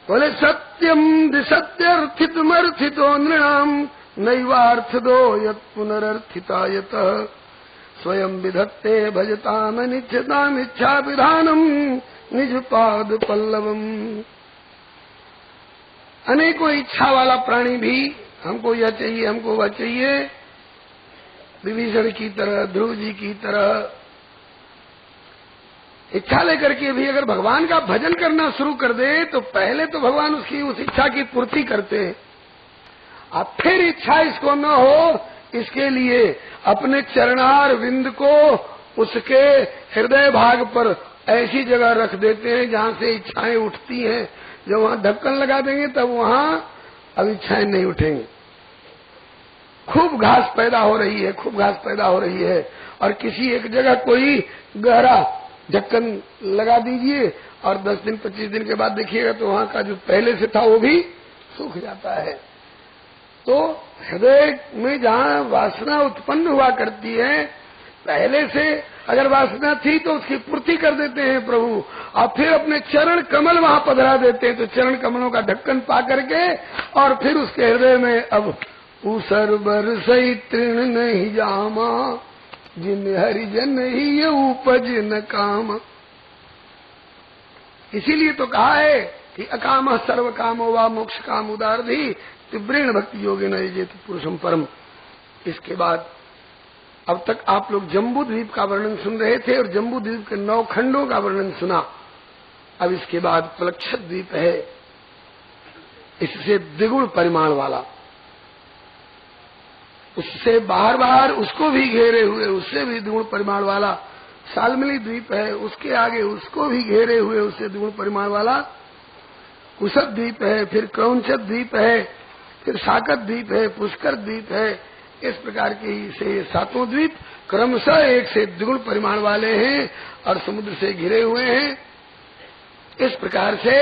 बोले सत्यम दिसत्यर्थितमर्थितो नृणाम नैवार्थदो यत् पुनरर्थितायत स्वयं विधत्ते भजताम नित्यताम इच्छा विधानम निज पाद पल्लवम। अनेकों इच्छा वाला प्राणी भी हमको यह चाहिए, हमको वह चाहिए, विभीषण की तरह, ध्रुव जी की तरह इच्छा लेकर के भी अगर भगवान का भजन करना शुरू कर दे तो पहले तो भगवान उसकी उस इच्छा की पूर्ति करते हैं, अब फिर इच्छा इसको न हो इसके लिए अपने चरणार विंद को उसके हृदय भाग पर ऐसी जगह रख देते हैं जहां से इच्छाएं उठती हैं। जब वहां ढक्कन लगा देंगे तब वहां अब इच्छाएं नहीं उठेंगी। खूब घास पैदा हो रही है, खूब घास पैदा हो रही है, और किसी एक जगह कोई गहरा ढक्कन लगा दीजिए और 10 दिन 25 दिन के बाद देखिएगा तो वहां का जो पहले से था वो भी सूख जाता है। तो हृदय में जहाँ वासना उत्पन्न हुआ करती है, पहले से अगर वासना थी तो उसकी पूर्ति कर देते हैं प्रभु, और फिर अपने चरण कमल वहां पधरा देते हैं। तो चरण कमलों का ढक्कन पा करके और फिर उसके हृदय में अब ऊसर बरसई तृण नहीं जामा जिन हरिजन ही ये उपज न काम। इसीलिए तो कहा है कि अकाम सर्व कामो वा मोक्ष काम उदारधि तीव्रेण भक्ति योगे न जेत पुरुषम परम। इसके बाद अब तक आप लोग जम्बू द्वीप का वर्णन सुन रहे थे और जम्बू द्वीप के 9 खंडों का वर्णन सुना। अब इसके बाद प्लक्षत द्वीप है, इससे द्विगुण परिमाण वाला, उससे बाहर उसको भी घेरे हुए उससे भी द्विगुण परिमाण वाला सालमली द्वीप है, उसके आगे उसको भी घेरे हुए उससे द्विगुण परिमाण वाला कुशत द्वीप है, फिर क्रौंचत द्वीप है, फिर साकत द्वीप है, पुष्कर द्वीप है। इस प्रकार के से 7 द्वीप क्रमशः एक से द्विगुण परिमाण वाले हैं और समुद्र से घिरे हुए हैं। इस प्रकार से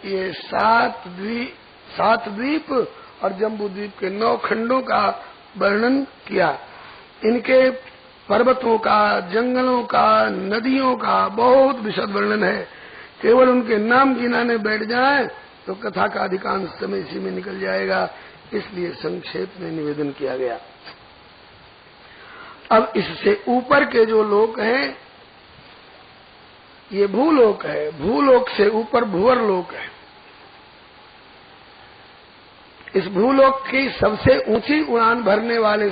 ये 7 द्वीप और जम्बू द्वीप के 9 खंडों का वर्णन किया। इनके पर्वतों का, जंगलों का, नदियों का बहुत विशद वर्णन है। केवल उनके नाम गिनाने बैठ जाए तो कथा का अधिकांश समय इसी में निकल जाएगा, इसलिए संक्षेप में निवेदन किया गया। अब इससे ऊपर के जो लोक हैं ये भूलोक है, भूलोक से ऊपर भूवर लोक है। इस भूलोक की सबसे ऊंची उड़ान भरने वाले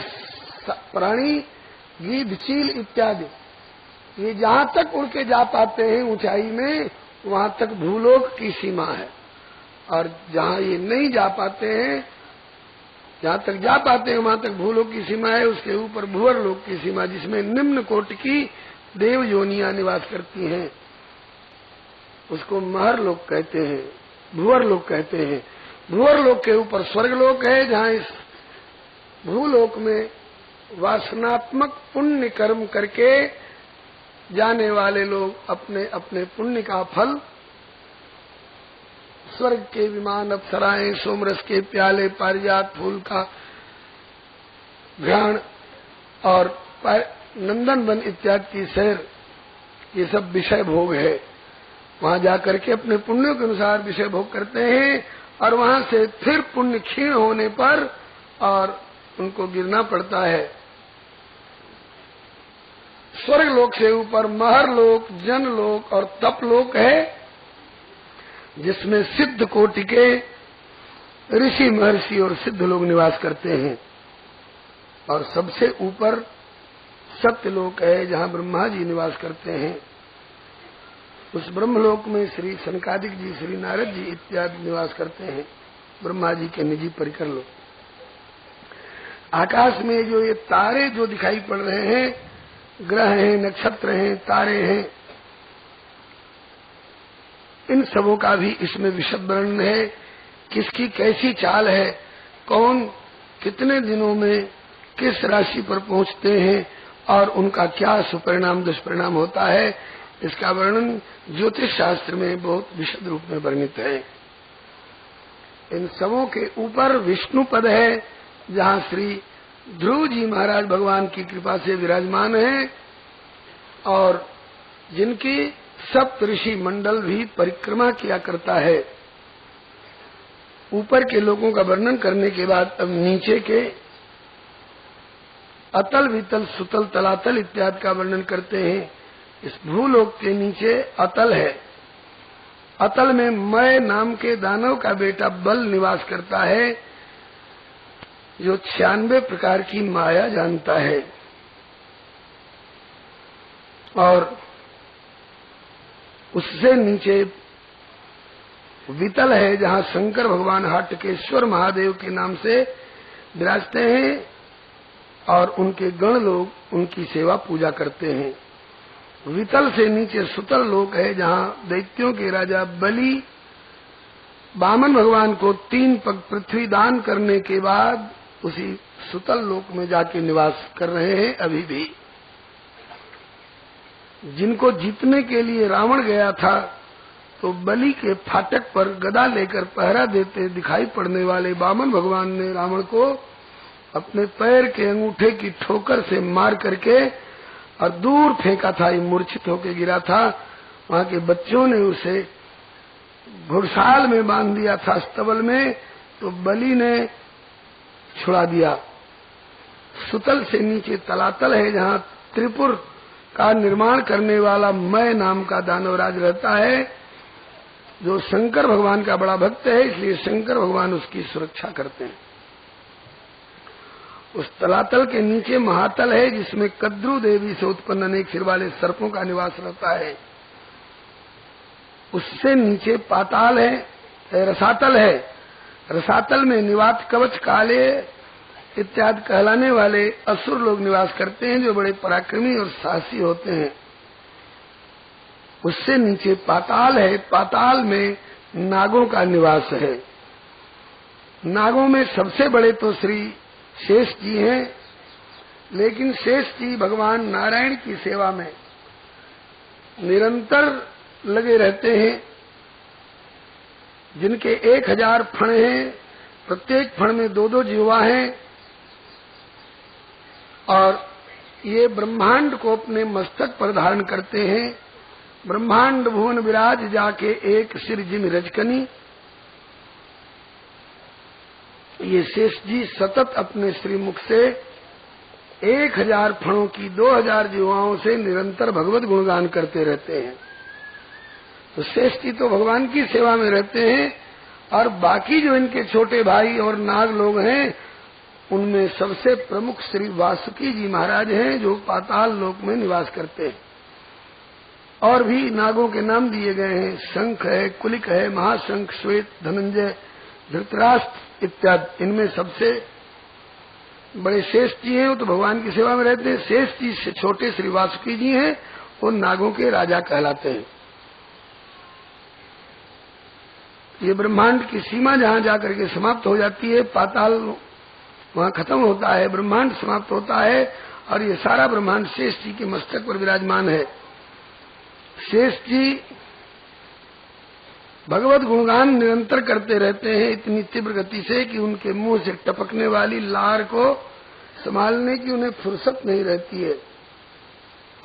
प्राणी गीध, चील इत्यादि, ये जहां तक उड़ के जा पाते हैं ऊंचाई में, वहां तक भूलोक की सीमा है। और जहां ये नहीं जा पाते हैं जहाँ तक जा पाते हैं वहां तक भूलोक की सीमा है, उसके ऊपर भुवर लोक की सीमा, जिसमें निम्न कोटि की देव योनियां निवास करती हैं, उसको महर लोक कहते हैं, भुवर लोक कहते हैं। भुवर लोक के ऊपर स्वर्ग लोक है, जहाँ इस भूलोक में वासनात्मक पुण्य कर्म करके जाने वाले लोग अपने अपने पुण्य का फल स्वर्ग के विमान, अप्सराएं, सोमरस के प्याले, पारिजात फूल का घ्राण और नंदन वन इत्यादि की सैर, ये सब विषय भोग है। वहां जाकर के अपने पुण्यों के अनुसार विषय भोग करते हैं और वहां से फिर पुण्य क्षीण होने पर और उनको गिरना पड़ता है। स्वर्ग लोक से ऊपर महर लोक, जन लोक और तप लोक है, जिसमें सिद्ध कोटि के ऋषि, महर्षि और सिद्ध लोग निवास करते हैं। और सबसे ऊपर सत्यलोक है, जहाँ ब्रह्मा जी निवास करते हैं। उस ब्रह्मलोक में श्री सनकादिक जी, श्री नारद जी इत्यादि निवास करते हैं, ब्रह्मा जी के निजी परिकर लोग। आकाश में जो ये तारे जो दिखाई पड़ रहे हैं, ग्रह हैं, नक्षत्र हैं, तारे हैं, इन सबों का भी इसमें विशद वर्णन है। किसकी कैसी चाल है, कौन कितने दिनों में किस राशि पर पहुंचते हैं और उनका क्या सुपरिणाम दुष्परिणाम होता है, इसका वर्णन ज्योतिष शास्त्र में बहुत विशद रूप में वर्णित है। इन सबों के ऊपर विष्णु पद है, जहाँ श्री ध्रुव जी महाराज भगवान की कृपा से विराजमान हैं और जिनकी सप्त ऋषि मंडल भी परिक्रमा किया करता है। ऊपर के लोगों का वर्णन करने के बाद अब नीचे के अतल, वितल, सुतल, तलातल इत्यादि का वर्णन करते हैं। इस भूलोक के नीचे अतल है। अतल में मय नाम के दानव का बेटा बल निवास करता है, जो 96 प्रकार की माया जानता है। और उससे नीचे वितल है, जहाँ शंकर भगवान हट्टकेश्वर महादेव के नाम से विराजते हैं और उनके गण लोग उनकी सेवा पूजा करते हैं। वितल से नीचे सुतल लोक है, जहाँ दैत्यों के राजा बलि वामन भगवान को 3 पग पृथ्वी दान करने के बाद उसी सुतल लोक में जाके निवास कर रहे हैं अभी भी। जिनको जीतने के लिए रावण गया था, तो बलि के फाटक पर गदा लेकर पहरा देते दिखाई पड़ने वाले वामन भगवान ने रावण को अपने पैर के अंगूठे की ठोकर से मार करके और दूर फेंका था। ये मूर्छित होकर गिरा था। वहां के बच्चों ने उसे घुड़साल में बांध दिया था, स्तबल में, तो बलि ने छुड़ा दिया। सुतल से नीचे तलातल है, जहाँ त्रिपुर का निर्माण करने वाला मय नाम का दानवराज रहता है, जो शंकर भगवान का बड़ा भक्त है, इसलिए शंकर भगवान उसकी सुरक्षा करते हैं। उस तलातल के नीचे महातल है, जिसमें कद्रु देवी से उत्पन्न अनेक सिर वाले सर्पों का निवास रहता है। उससे नीचे पाताल है, रसातल है। रसातल में निवात कवच काले इत्यादि कहलाने वाले असुर लोग निवास करते हैं, जो बड़े पराक्रमी और साहसी होते हैं। उससे नीचे पाताल है। पाताल में नागों का निवास है। नागों में सबसे बड़े तो श्री शेष जी हैं, लेकिन शेष जी भगवान नारायण की सेवा में निरंतर लगे रहते हैं। जिनके 1000 फण हैं, प्रत्येक फण में 2-2 जिह्वा हैं और ये ब्रह्मांड को अपने मस्तक पर धारण करते हैं। ब्रह्मांड भुवन विराज जाके एक सिर जिम रजकनी। ये शेष जी सतत अपने श्रीमुख से 1000 फणों की 2000 जिह्वाओं से निरंतर भगवत गुणगान करते रहते हैं। तो शेष जी तो भगवान की सेवा में रहते हैं और बाकी जो इनके छोटे भाई और नाग लोग हैं, उनमें सबसे प्रमुख श्री वासुकी जी महाराज हैं, जो पाताल लोक में निवास करते हैं। और भी नागों के नाम दिए गए हैं। शंख है, कुलिक है, महाशंख, श्वेत, धनंजय, धृतराष्ट्र इत्यादि। इनमें सबसे बड़े शेष जी हैं, वो तो भगवान की सेवा में रहते हैं। शेष जी से छोटे श्री वासुकी जी हैं, वो नागों के राजा कहलाते हैं। ये ब्रह्मांड की सीमा जहाँ जाकर के समाप्त हो जाती है, पाताल वहाँ खत्म होता है, ब्रह्मांड समाप्त होता है, और ये सारा ब्रह्मांड शेष जी के मस्तक पर विराजमान है। शेष जी भगवत गुणगान निरंतर करते रहते हैं इतनी तीव्र गति से कि उनके मुंह से टपकने वाली लार को संभालने की उन्हें फुर्सत नहीं रहती है।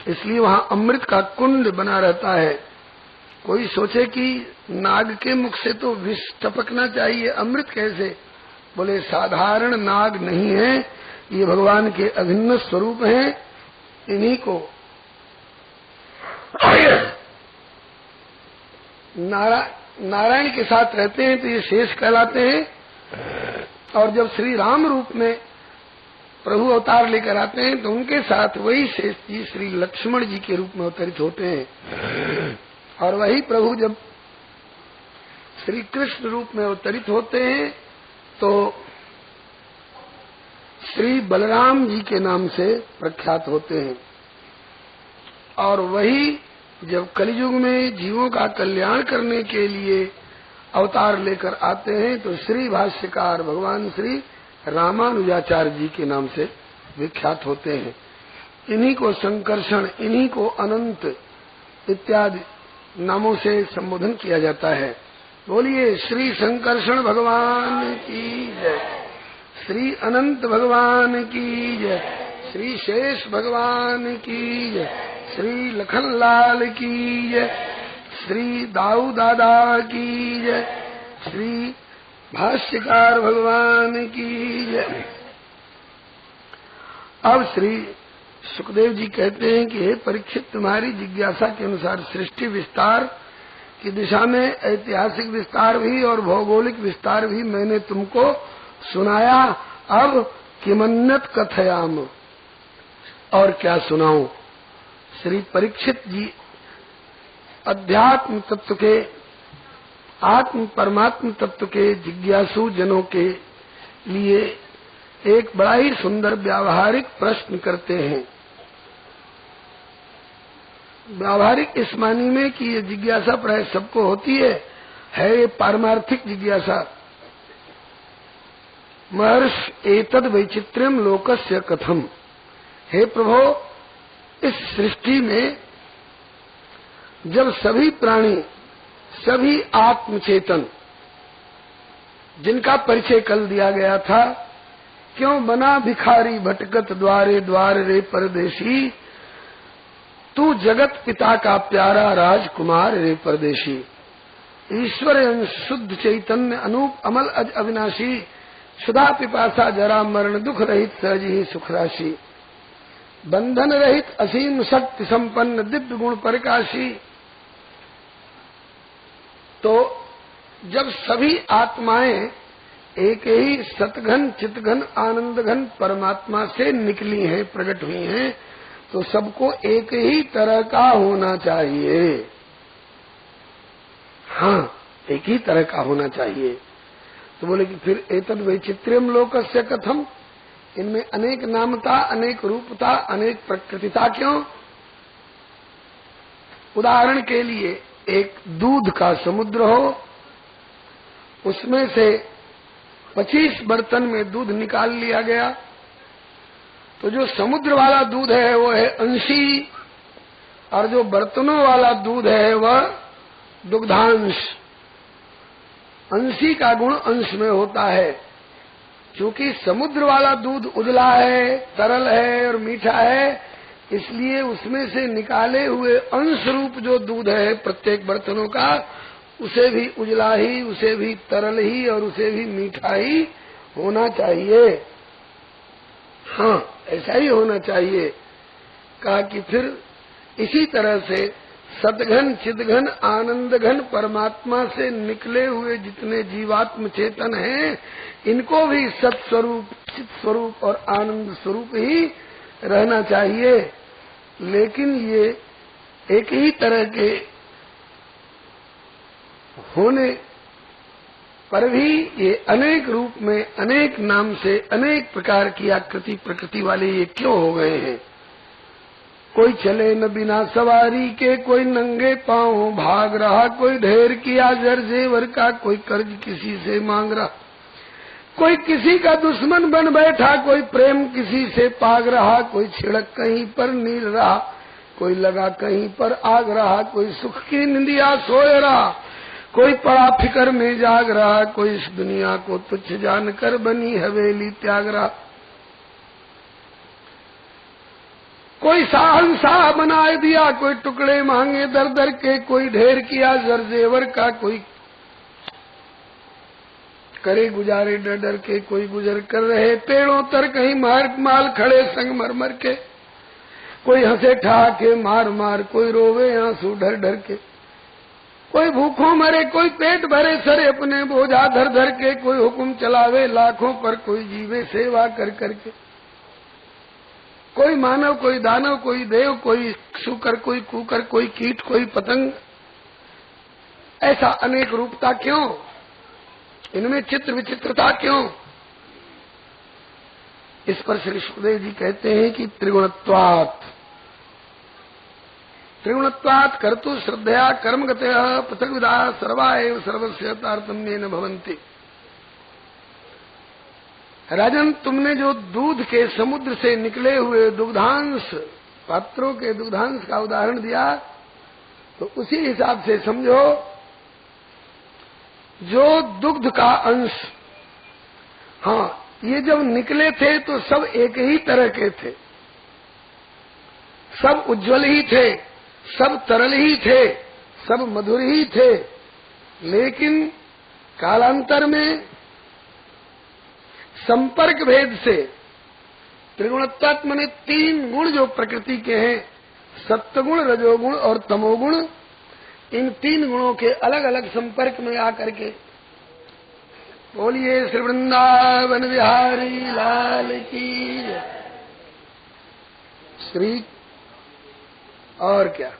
इसलिए वहां अमृत का कुंड बना रहता है। कोई सोचे कि नाग के मुख से तो विष टपकना चाहिए, अमृत कैसे? बोले साधारण नाग नहीं है, ये भगवान के अभिन्न स्वरूप हैं। इन्हीं को नारायण के साथ रहते हैं तो ये शेष कहलाते हैं। और जब श्री राम रूप में प्रभु अवतार लेकर आते हैं तो उनके साथ वही शेष जी श्री लक्ष्मण जी के रूप में अवतरित होते हैं। और वही प्रभु जब श्री कृष्ण रूप में अवतरित होते हैं तो श्री बलराम जी के नाम से प्रख्यात होते हैं। और वही जब कलियुग में जीवों का कल्याण करने के लिए अवतार लेकर आते हैं तो श्री भाष्यकार भगवान श्री रामानुजाचार्य जी के नाम से विख्यात होते हैं। इन्हीं को संकर्षण, इन्हीं को अनंत इत्यादि नामों से संबोधन किया जाता है। बोलिए श्री संकर्षण भगवान की जय, श्री अनंत भगवान की जय, श्री शेष भगवान की जय, श्री लखनलाल की जय, श्री दाऊ दादा की जय, श्री भाष्यकार भगवान की जय। अब श्री सुखदेव जी कहते हैं कि हे परीक्षित, तुम्हारी जिज्ञासा के अनुसार सृष्टि विस्तार की दिशा में ऐतिहासिक विस्तार भी और भौगोलिक विस्तार भी मैंने तुमको सुनाया। अब किमन्नत कथयाम, और क्या सुनाऊं? श्री परीक्षित जी अध्यात्म तत्व के, आत्म परमात्म तत्व के जिज्ञासु जनों के लिए एक बड़ा ही सुंदर व्यावहारिक प्रश्न करते हैं। व्यावहारिक इस मानी में कि ये जिज्ञासा प्राय सबको होती है ये पारमार्थिक जिज्ञासा। महर्ष एतद वैचित्र्यम लोकस्य कथम, हे प्रभो, इस सृष्टि में जब सभी प्राणी, सभी आत्मचेतन जिनका परिचय कल दिया गया था, क्यों बना भिखारी भटकत द्वारे द्वार रे परदेशी, तू जगत पिता का प्यारा राजकुमार रे परदेशी। ईश्वर अंश शुद्ध चैतन्य अनूप अमल अज अविनाशी, सुधा पिपासा जरा मरण दुख रहित सहज ही सुख राशि, बंधन रहित असीम शक्ति संपन्न दिव्य गुण प्रकाशी। तो जब सभी आत्माएं एक ही सतघन चितघन आनंदघन परमात्मा से निकली हैं, प्रकट हुई हैं, तो सबको एक ही तरह का होना चाहिए। हाँ, एक ही तरह का होना चाहिए। तो बोले कि फिर एतद वैचित्र्यम लोकस्य कथम, इनमें अनेक नामता, अनेक रूपता, अनेक प्रकृतिता क्यों? उदाहरण के लिए एक दूध का समुद्र हो, उसमें से 25 बर्तन में दूध निकाल लिया गया, तो जो समुद्र वाला दूध है वो है अंशी, और जो बर्तनों वाला दूध है वह दुग्धांश। अंशी का गुण अंश में होता है, क्योंकि समुद्र वाला दूध उजला है, तरल है और मीठा है, इसलिए उसमें से निकाले हुए अंश रूप जो दूध है प्रत्येक बर्तनों का, उसे भी उजला ही, उसे भी तरल ही और उसे भी मीठा ही होना चाहिए। हाँ, ऐसा ही होना चाहिए। कहा कि फिर इसी तरह से सतघन चिदघन आनंदघन परमात्मा से निकले हुए जितने जीवात्म चेतन हैं, इनको भी सत स्वरूप, चित स्वरूप और आनंद स्वरूप ही रहना चाहिए। लेकिन ये एक ही तरह के होने पर भी ये अनेक रूप में, अनेक नाम से, अनेक प्रकार की आकृति प्रकृति वाले ये क्यों हो गए हैं? कोई चले न बिना सवारी के, कोई नंगे पांव भाग रहा, कोई ढेर किया जर जेवर का, कोई कर्ज किसी से मांग रहा, कोई किसी का दुश्मन बन बैठा, कोई प्रेम किसी से पाग रहा, कोई छिड़क कहीं पर नील रहा, कोई लगा कहीं पर आग रहा, कोई सुख की निंदिया सोए रहा, कोई पड़ा फिकर में जाग रहा, कोई इस दुनिया को तुच्छ जानकर बनी हवेली त्याग रहा, कोई शाहंशाह बनाए दिया, कोई टुकड़े मांगे दर दर के, कोई ढेर किया जर जेवर का, कोई करे गुजारे डर डर के, कोई गुजर कर रहे पेड़ों तर कहीं माल खड़े संग मर मर के, कोई हंसे ठहाके मार मार, कोई रोवे आंसू ढर ढर के, कोई भूखों मरे, कोई पेट भरे सरे अपने बोझा धर धर के, कोई हुक्म चलावे लाखों पर, कोई जीवे सेवा कर कर के, कोई मानव, कोई दानव, कोई देव, कोई शुकर, कोई कुकर, कोई कीट, कोई पतंग। ऐसा अनेक रूपता क्यों? इनमें चित्र विचित्रता क्यों? इस पर श्री सुखदेव जी कहते हैं कि त्रिगुणत्वात्, त्रिगुणत्वात् कर्तु श्रद्धया कर्मगतयः पृथग्विधा सर्वा एव सर्वस्य तारतम्येन भवन्ति। राजन, तुमने जो दूध के समुद्र से निकले हुए दुग्धांश, पात्रों के दुग्धांश का उदाहरण दिया, तो उसी हिसाब से समझो जो दुग्ध का अंश, हाँ, ये जब निकले थे तो सब एक ही तरह के थे, सब उज्जवल ही थे, सब तरल ही थे, सब मधुर ही थे, लेकिन कालांतर में संपर्क भेद से त्रिगुणत्वात्म ने 3 गुण जो प्रकृति के हैं, सत्वगुण, रजोगुण और तमोगुण, इन 3 गुणों के अलग अलग संपर्क में आकर के, बोलिए श्री वृंदावन बिहारी लाल की जय। श्री और क्या